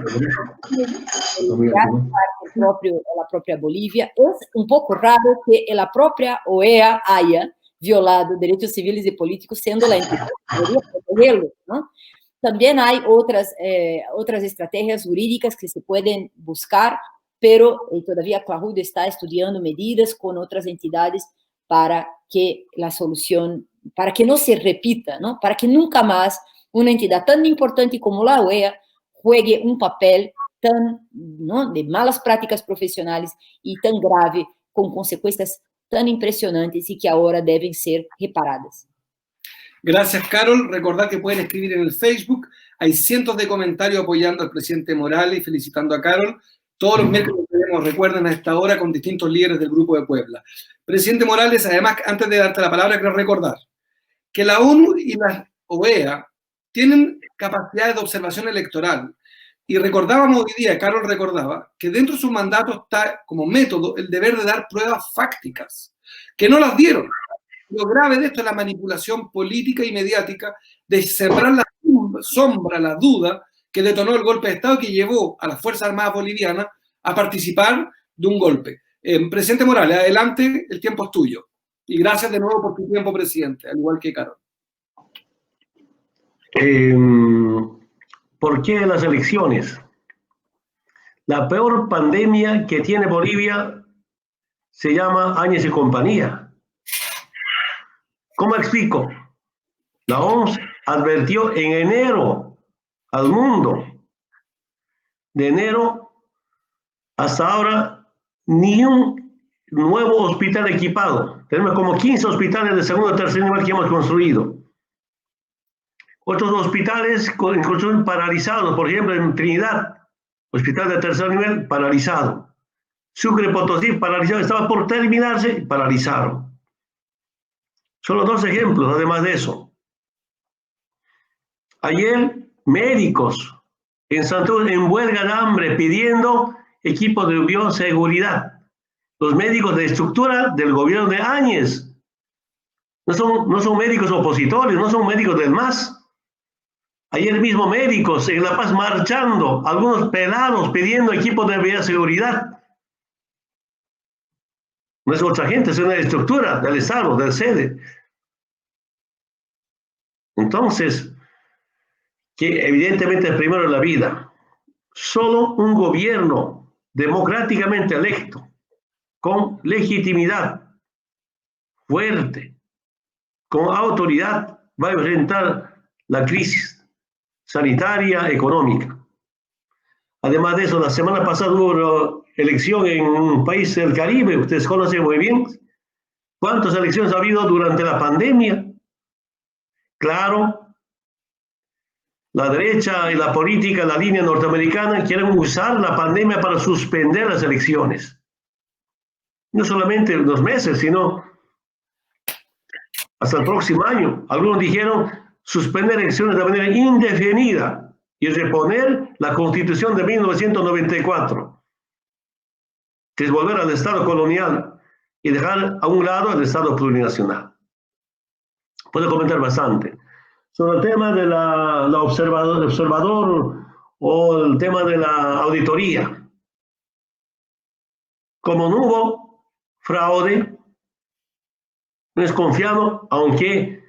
la propia Bolivia. Es un poco raro que la propia OEA haya violado derechos civiles y políticos, siendo la entidad que debería protegerlos, ¿no? También hay otras estrategias jurídicas que se pueden buscar, pero todavía CLAHUD está estudiando medidas con otras entidades para que la solución, para que no se repita, ¿no? Para que nunca más una entidad tan importante como la OEA juegue un papel tan, ¿no? de malas prácticas profesionales y tan grave, con consecuencias tan impresionantes y que ahora deben ser reparadas. Gracias, Carol. Recordad que pueden escribir en el Facebook. Hay cientos de comentarios apoyando al presidente Morales y felicitando a Carol. Todos los miércoles tenemos, recuerden, a esta hora con distintos líderes del Grupo de Puebla. Presidente Morales, además, antes de darte la palabra, quiero recordar que la ONU y la OEA tienen capacidades de observación electoral. Y recordábamos hoy día, Carol recordaba, que dentro de su mandato está como método el deber de dar pruebas fácticas, que no las dieron. Lo grave de esto es la manipulación política y mediática de sembrar la sombra, la duda que detonó el golpe de Estado que llevó a las Fuerzas Armadas Bolivianas a participar de un golpe. Presidente Morales, adelante, el tiempo es tuyo. Y gracias de nuevo por tu tiempo, presidente, al igual que Carol. ¿Por qué las elecciones? La peor pandemia que tiene Bolivia se llama Áñez y compañía. ¿Cómo explico? La OMS advirtió en enero al mundo. De enero hasta ahora, ni un nuevo hospital equipado. Tenemos como 15 hospitales de segundo y tercer nivel que hemos construido. Otros hospitales construyen paralizados, por ejemplo, en Trinidad, hospital de tercer nivel paralizado. Sucre, Potosí, paralizado, estaba por terminarse y paralizaron. Solo 2 ejemplos, además de eso. Ayer, médicos en Santander en huelga de hambre pidiendo equipos de bioseguridad. Los médicos de estructura del gobierno de Áñez no son médicos opositores, no son médicos del MAS. Ayer mismo médicos en La Paz marchando, algunos pelados pidiendo equipos de bioseguridad. No es otra gente, es una estructura del Estado, del sede. Entonces, que evidentemente es primero la vida. Solo un gobierno democráticamente electo, con legitimidad, fuerte, con autoridad, va a enfrentar la crisis sanitaria, económica. Además de eso, la semana pasada hubo una elección en un país del Caribe, ustedes conocen muy bien. ¿Cuántas elecciones ha habido durante la pandemia? Claro, la derecha y la política, la línea norteamericana, quieren usar la pandemia para suspender las elecciones. No solamente 2 meses, sino hasta el próximo año. Algunos dijeron suspender elecciones de manera indefinida y reponer la Constitución de 1994, que es volver al Estado colonial y dejar a un lado el Estado plurinacional. Puedo comentar bastante. Sobre el tema de la observador o el tema de la auditoría. Como no hubo fraude, no es confiado, aunque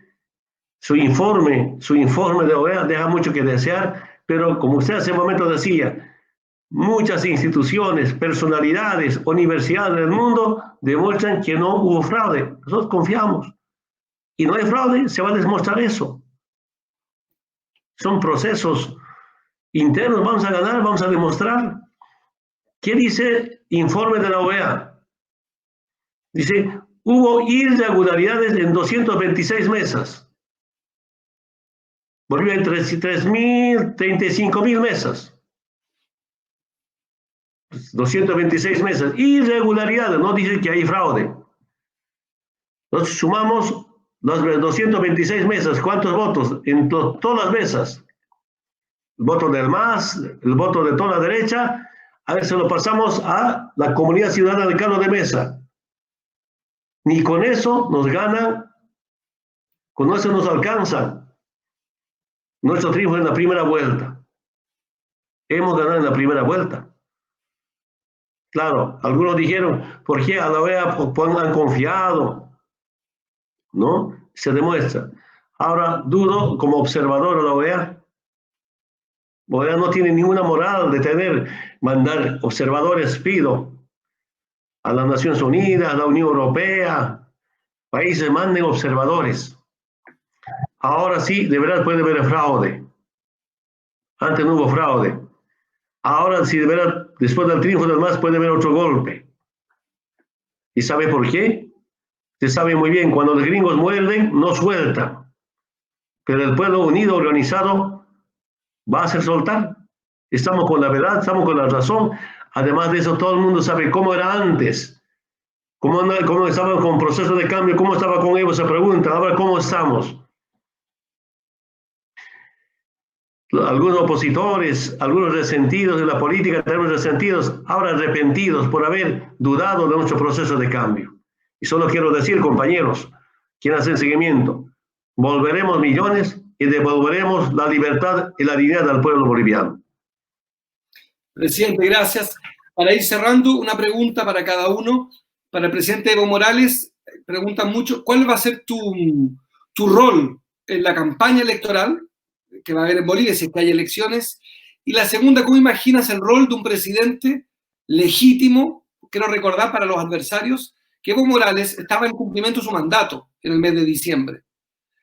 su informe de OEA deja mucho que desear, pero como usted hace un momento decía, muchas instituciones, personalidades, universidades del mundo demuestran que no hubo fraude. Nosotros confiamos. Y no hay fraude, se va a demostrar eso. Son procesos internos, vamos a ganar, vamos a demostrar. ¿Qué dice informe de la OEA? Dice, hubo irregularidades en 226 mesas. Volvió en 3.000, 35.000 mesas. 226 mesas. Irregularidades, no dice que hay fraude. Nosotros sumamos las 226 mesas. ¿Cuántos votos? En todas las mesas. El voto del MAS, el voto de toda la derecha. A ver, se lo pasamos a la comunidad ciudadana de Carlos de Mesa. Ni con eso nos ganan, con eso nos alcanza nuestro triunfo en la primera vuelta. Hemos ganado en la primera vuelta. Claro, algunos dijeron, ¿por qué a la OEA han confiado? ¿No? Se demuestra. Ahora dudo como observador a la OEA. La OEA no tiene ninguna moral de mandar observadores, pido, a las Naciones Unidas, a la Unión Europea, países manden observadores. Ahora sí, de verdad puede haber fraude. Antes no hubo fraude. Ahora sí, de verdad, después del triunfo del MAS puede haber otro golpe. ¿Y sabe por qué? Se sabe muy bien, cuando los gringos muerden, no sueltan. Pero el pueblo unido, organizado, va a hacer soltar. Estamos con la verdad, estamos con la razón. Además de eso, todo el mundo sabe cómo era antes. Cómo estaban con proceso de cambio, cómo estaba con Evo, se pregunta. Ahora, ¿cómo estamos? Algunos opositores, algunos resentidos de la política, tenemos resentidos, ahora arrepentidos por haber dudado de nuestro proceso de cambio. Y solo quiero decir, compañeros, quien hace el seguimiento, volveremos millones y devolveremos la libertad y la dignidad al pueblo boliviano. Presidente, gracias. Para ir cerrando, una pregunta para cada uno. Para el presidente Evo Morales, preguntan mucho, ¿cuál va a ser tu rol en la campaña electoral que va a haber en Bolivia si es que hay elecciones? Y la segunda, ¿cómo imaginas el rol de un presidente legítimo? Quiero recordar para los adversarios que Evo Morales estaba en cumplimiento de su mandato en el mes de diciembre.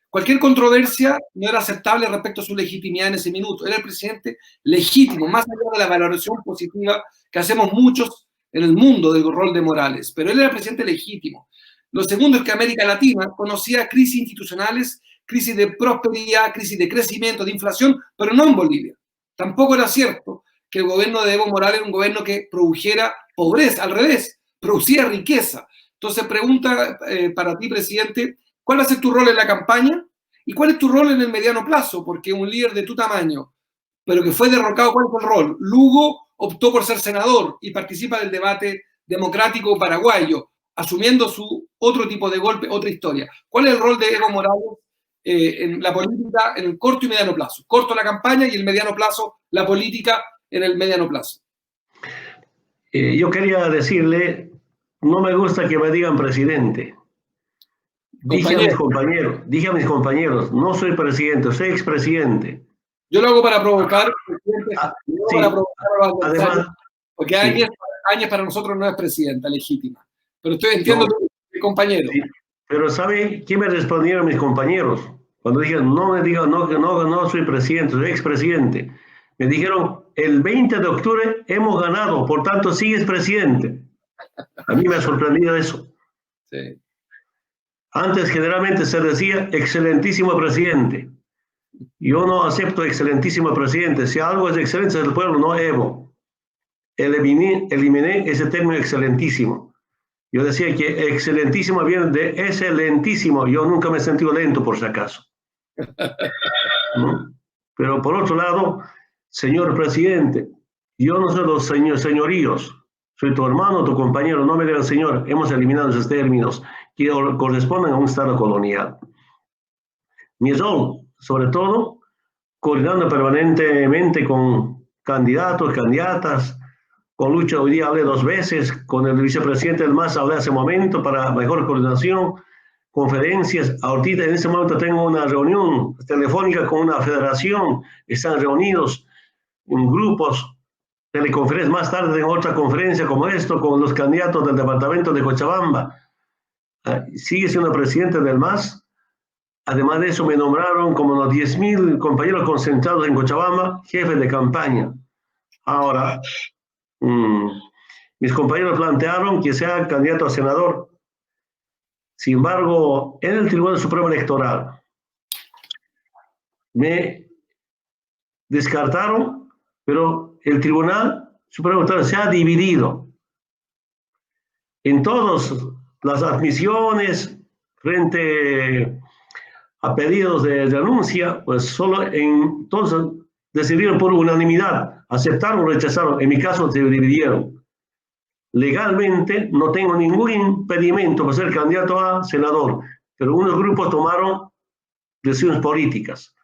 Cualquier controversia no era aceptable respecto a su legitimidad en ese minuto. Era el presidente legítimo, más allá de la valoración positiva que hacemos muchos en el mundo del rol de Morales. Pero él era el presidente legítimo. Lo segundo es que América Latina conocía crisis institucionales, crisis de prosperidad, crisis de crecimiento, de inflación, pero no en Bolivia. Tampoco era cierto que el gobierno de Evo Morales era un gobierno que produjera pobreza, al revés, producía riqueza. Entonces, pregunta para ti, presidente, ¿cuál va a ser tu rol en la campaña? ¿Y cuál es tu rol en el mediano plazo? Porque un líder de tu tamaño, pero que fue derrocado, ¿cuál es el rol? Lugo optó por ser senador y participa del debate democrático paraguayo, asumiendo su otro tipo de golpe, otra historia. ¿Cuál es el rol de Evo Morales en la política en el corto y mediano plazo? Corto la campaña y el mediano plazo, la política en el mediano plazo. Yo quería decirle, no me gusta que me digan presidente. Dije a mis compañeros, no soy presidente, soy expresidente. Yo lo hago para provocar, sí, para provocar a los adversarios, además, porque sí. Áñez para nosotros no es presidenta legítima. Pero entiendo mi compañero. Sí. Pero ¿sabe qué me respondieron mis compañeros? Cuando dije, no me digan, no soy presidente, soy expresidente. Me dijeron, el 20 de octubre hemos ganado, por tanto sigues presidente. A mí me ha sorprendido eso. Sí. Antes generalmente se decía, excelentísimo presidente. Yo no acepto excelentísimo presidente. Si algo es excelente es el pueblo, no Evo. Eliminé ese término excelentísimo. Yo decía que excelentísimo viene de excelentísimo. Yo nunca me he sentido lento, por si acaso. ¿No? Pero por otro lado, señor presidente, yo no soy los señoríos. Soy tu hermano, tu compañero. No me digan señor. Hemos eliminado esos términos que corresponden a un Estado colonial. Mi rol, sobre todo, coordinando permanentemente con candidatos, candidatas. Con Lucha hoy día hablé 2 veces, con el vicepresidente del MAS hablé hace un momento para mejor coordinación, conferencias. Ahorita en este momento tengo una reunión telefónica con una federación, están reunidos en grupos, teleconferencias. Más tarde tengo otra conferencia como esto con los candidatos del departamento de Cochabamba. Sigue siendo presidente del MAS. Además de eso me nombraron como los 10.000 compañeros concentrados en Cochabamba, jefe de campaña. Ahora, mis compañeros plantearon que sea candidato a senador. Sin embargo, en el Tribunal Supremo Electoral me descartaron, pero el Tribunal Supremo Electoral se ha dividido en todas las admisiones frente a pedidos de renuncia, pues solo entonces decidieron por unanimidad, aceptaron o rechazaron. En mi caso se dividieron. Legalmente no tengo ningún impedimento para ser candidato a senador, pero unos grupos tomaron decisiones políticas.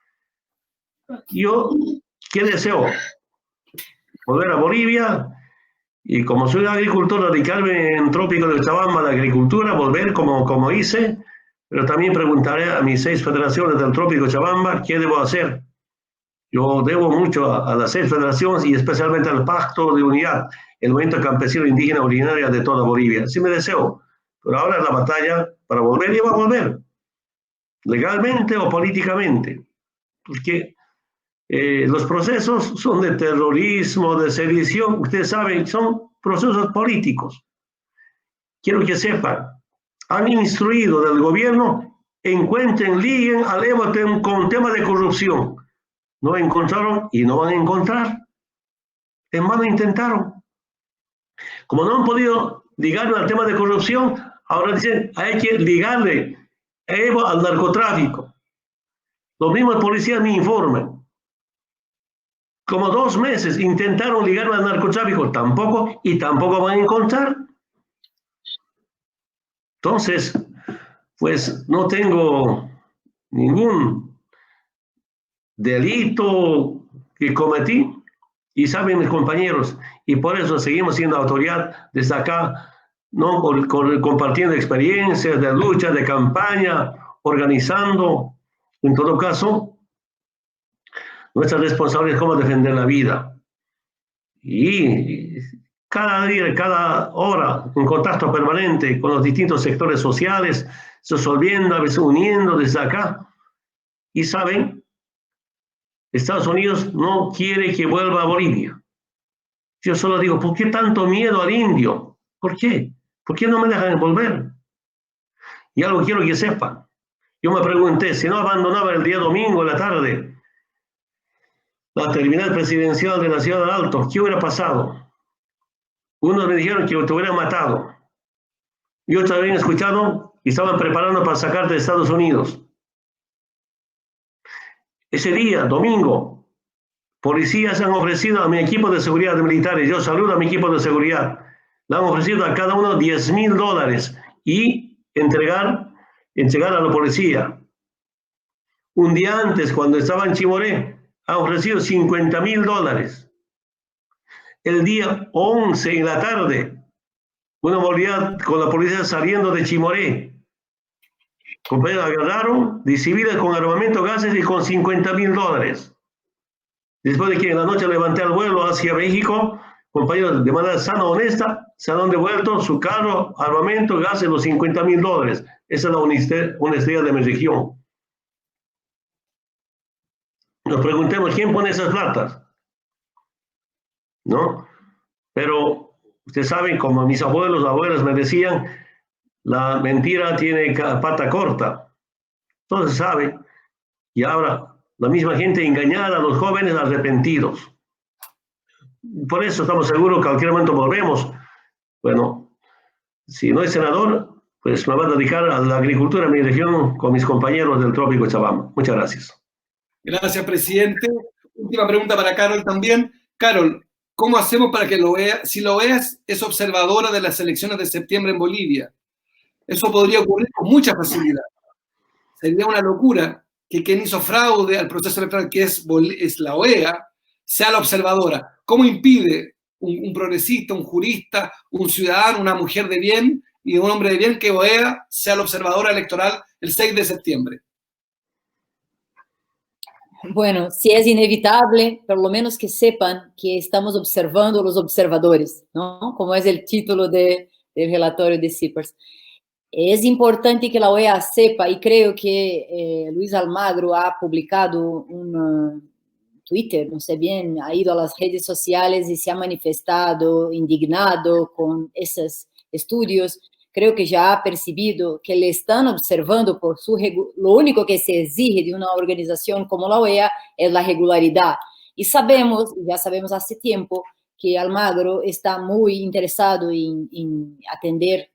Yo, ¿qué deseo? Volver a Bolivia y como soy agricultor, radicarme en Trópico de Cochabamba, la agricultura, volver como hice, pero también preguntaré a mis 6 federaciones del Trópico de Cochabamba qué debo hacer. Yo debo mucho a las 6 federaciones y especialmente al Pacto de Unidad, el movimiento campesino indígena originaria de toda Bolivia. Sí me deseo, pero ahora es la batalla para volver y va a volver, legalmente o políticamente, porque los procesos son de terrorismo, de sedición, ustedes saben, son procesos políticos. Quiero que sepan, han instruido del gobierno, encuentren, liguen al Evo con tema de corrupción. No encontraron y no van a encontrar. En vano intentaron. Como no han podido ligarlo al tema de corrupción, ahora dicen, hay que ligarle a Evo al narcotráfico. Los mismos policías me informan. Como 2 meses intentaron ligarme al narcotráfico, tampoco van a encontrar. Entonces, pues no tengo ningún delito que cometí, y saben mis compañeros, y por eso seguimos siendo autoridad desde acá, ¿no? Compartiendo experiencias de lucha, de campaña, organizando, en todo caso, nuestra responsabilidad es cómo defender la vida. Y cada día, cada hora, en contacto permanente con los distintos sectores sociales, resolviendo, a veces uniendo desde acá, y saben, Estados Unidos no quiere que vuelva a Bolivia. Yo solo digo, ¿por qué tanto miedo al indio? ¿Por qué? ¿Por qué no me dejan volver? Y algo quiero que sepan. Yo me pregunté, si no abandonaba el día domingo en la tarde la terminal presidencial de la ciudad de Alto, ¿qué hubiera pasado? Unos me dijeron que te hubieran matado. Y otros habían escuchado y estaban preparando para sacarte de Estados Unidos. Ese día, domingo, policías han ofrecido a mi equipo de seguridad de militares, yo saludo a mi equipo de seguridad, le han ofrecido a cada uno $10.000 y entregar a la policía. Un día antes, cuando estaba en Chimoré, han ofrecido $50.000. El día 11 en la tarde, uno volvía con la policía saliendo de Chimoré. Compañeros agarraron de civiles con armamento, gases y con $50.000. Después de que en la noche levanté el vuelo hacia México, compañeros de manera sana, honesta, se han devuelto su carro, armamento, gases, los $50.000. Esa es la honestidad de mi región. Nos preguntemos, ¿quién pone esas platas? ¿No? Pero ustedes saben, como mis abuelos, abuelas me decían, la mentira tiene pata corta. Entonces sabe, y ahora la misma gente engañada a los jóvenes arrepentidos. Por eso estamos seguros que a cualquier momento volvemos. Bueno, si no es senador, pues me voy a dedicar a la agricultura en mi región con mis compañeros del Trópico de Cochabamba. Muchas gracias. Gracias, presidente. Última pregunta para Carol también. Carol, ¿cómo hacemos para que la OEA, si la OEA es observadora de las elecciones de septiembre en Bolivia? Eso podría ocurrir con mucha facilidad. Sería una locura que quien hizo fraude al proceso electoral, que es la OEA, sea la observadora? ¿Cómo impide un progresista, un jurista, un ciudadano, una mujer de bien y un hombre de bien que OEA sea la observadora electoral el 6 de septiembre? Bueno, si es inevitable, por lo menos que sepan que estamos observando los observadores, ¿no? Como es el título del relatorio de CIPERS. Es importante que la OEA sepa, y creo que Luis Almagro ha publicado un Twitter, no sé bien, ha ido a las redes sociales y se ha manifestado indignado con esos estudios. Creo que ya ha percibido que le están observando por lo único que se exige de una organización como la OEA es la regularidad. Y ya sabemos hace tiempo, que Almagro está muy interesado en atender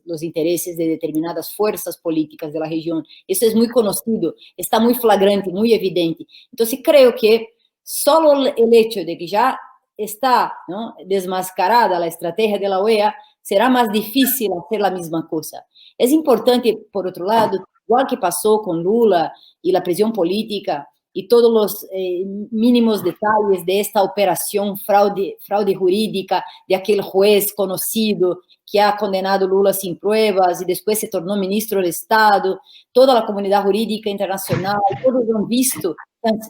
los intereses de determinadas fuerzas políticas de la región. Eso es muy conocido, está muy flagrante, muy evidente. Entonces creo que solo el hecho de que ya está, ¿no?, desmascarada la estrategia de la OEA, será más difícil hacer la misma cosa. Es importante, por otro lado, igual que pasó con Lula y la presión política, y todos los mínimos detalles de esta operación fraude jurídica de aquel juez conocido que ha condenado Lula sin pruebas y después se tornó ministro del Estado, toda la comunidad jurídica internacional, todos han visto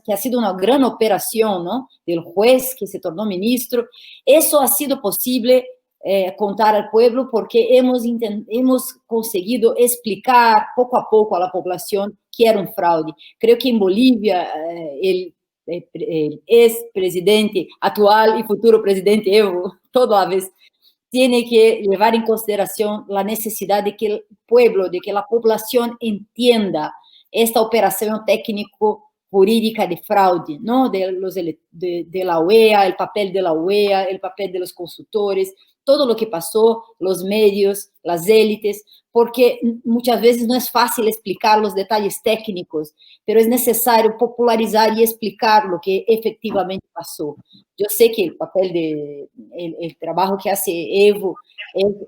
que ha sido una gran operación, ¿no?, del juez que se tornó ministro. Eso ha sido posible contar al pueblo porque hemos conseguido explicar poco a poco a la población que era un fraude. Creo que en Bolivia el ex-presidente, actual y futuro presidente Evo, toda vez, tiene que llevar en consideración la necesidad de que el pueblo, de que la población entienda esta operación técnico-jurídica de fraude, ¿no?, de la OEA, el papel de la OEA, el papel de los consultores, todo lo que pasó, los medios, las élites, porque muchas veces no es fácil explicar los detalles técnicos, pero es necesario popularizar y explicar lo que efectivamente pasó. Yo sé que el papel el trabajo que hace Evo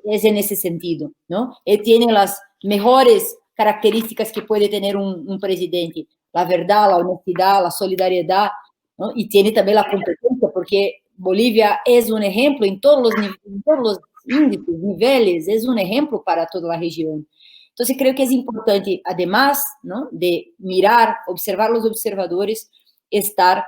es en ese sentido, ¿no? Él tiene las mejores características que puede tener un presidente: la verdad, la honestidad, la solidaridad, ¿no? Y tiene también la competencia, porque Bolivia es un ejemplo en todos los índices, niveles, es un ejemplo para toda la región. Entonces creo que es importante, además, ¿no?, de mirar, observar los observadores, estar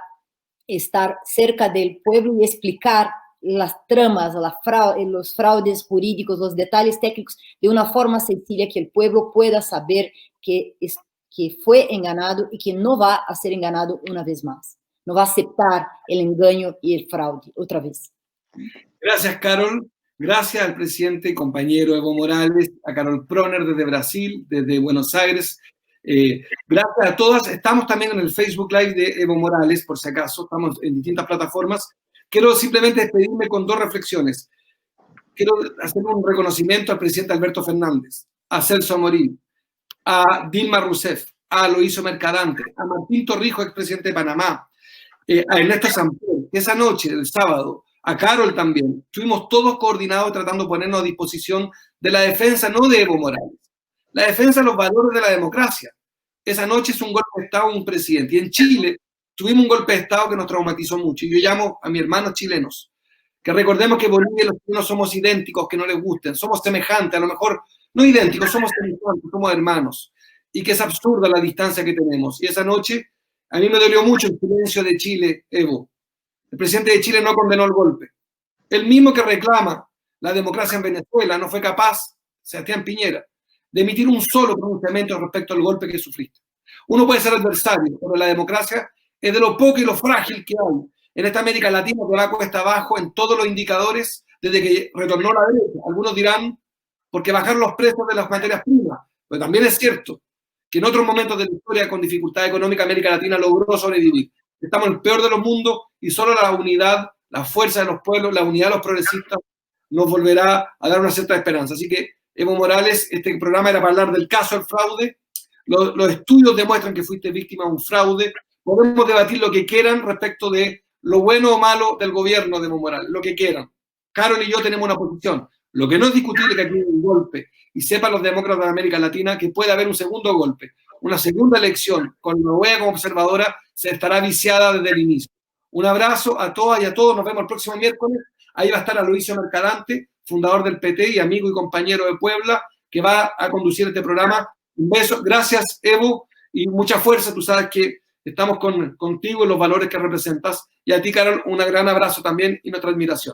cerca del pueblo y explicar las tramas, los fraudes jurídicos, los detalles técnicos de una forma sencilla que el pueblo pueda saber que fue enganado y que no va a ser enganado una vez más. No va a aceptar el engaño y el fraude otra vez. Gracias, Carol. Gracias al presidente y compañero Evo Morales, a Carol Proner desde Brasil, desde Buenos Aires. Gracias a todas. Estamos también en el Facebook Live de Evo Morales, por si acaso. Estamos en distintas plataformas. Quiero simplemente despedirme con dos reflexiones. Quiero hacer un reconocimiento al presidente Alberto Fernández, a Celso Amorín, a Dilma Rousseff, a Aloysio Mercadante, a Martín Torrijos, expresidente de Panamá, a Ernesto Samper, que esa noche, el sábado, a Carol también, estuvimos todos coordinados tratando de ponernos a disposición de la defensa, no de Evo Morales, la defensa de los valores de la democracia. Esa noche es un golpe de Estado a un presidente. Y en Chile tuvimos un golpe de Estado que nos traumatizó mucho. Y yo llamo a mis hermanos chilenos, que recordemos que Bolivia y los chilenos somos idénticos, que no les gusten, somos semejantes, a lo mejor no idénticos, somos semejantes, somos hermanos. Y que es absurda la distancia que tenemos. Y esa noche a mí me dolió mucho el silencio de Chile, Evo. El presidente de Chile no condenó el golpe. El mismo que reclama la democracia en Venezuela no fue capaz, Sebastián Piñera, de emitir un solo pronunciamiento respecto al golpe que sufriste. Uno puede ser adversario, pero la democracia es de lo poco y lo frágil que hay en esta América Latina, que va cuesta abajo en todos los indicadores desde que retornó la derecha. Algunos dirán porque bajaron los precios de las materias primas, pero también es cierto que en otros momentos de la historia con dificultad económica América Latina logró sobrevivir. Estamos en el peor de los mundos y solo la unidad, la fuerza de los pueblos, la unidad de los progresistas nos volverá a dar una cierta esperanza. Así que, Evo Morales, este programa era para hablar del caso del fraude. Los estudios demuestran que fuiste víctima de un fraude. Podemos debatir lo que quieran respecto de lo bueno o malo del gobierno de Evo Morales, lo que quieran. Carol y yo tenemos una posición. Lo que no es discutible es que aquí hay un golpe. Y sepan los demócratas de América Latina que puede haber un segundo golpe. Una segunda elección con la OEA como observadora se estará viciada desde el inicio. Un abrazo a todas y a todos. Nos vemos el próximo miércoles. Ahí va a estar Aloysio Mercadante, fundador del PT y amigo y compañero de Puebla, que va a conducir este programa. Un beso. Gracias, Evo, y mucha fuerza. Tú sabes que estamos contigo y los valores que representas. Y a ti, Carol, un gran abrazo también y nuestra admiración.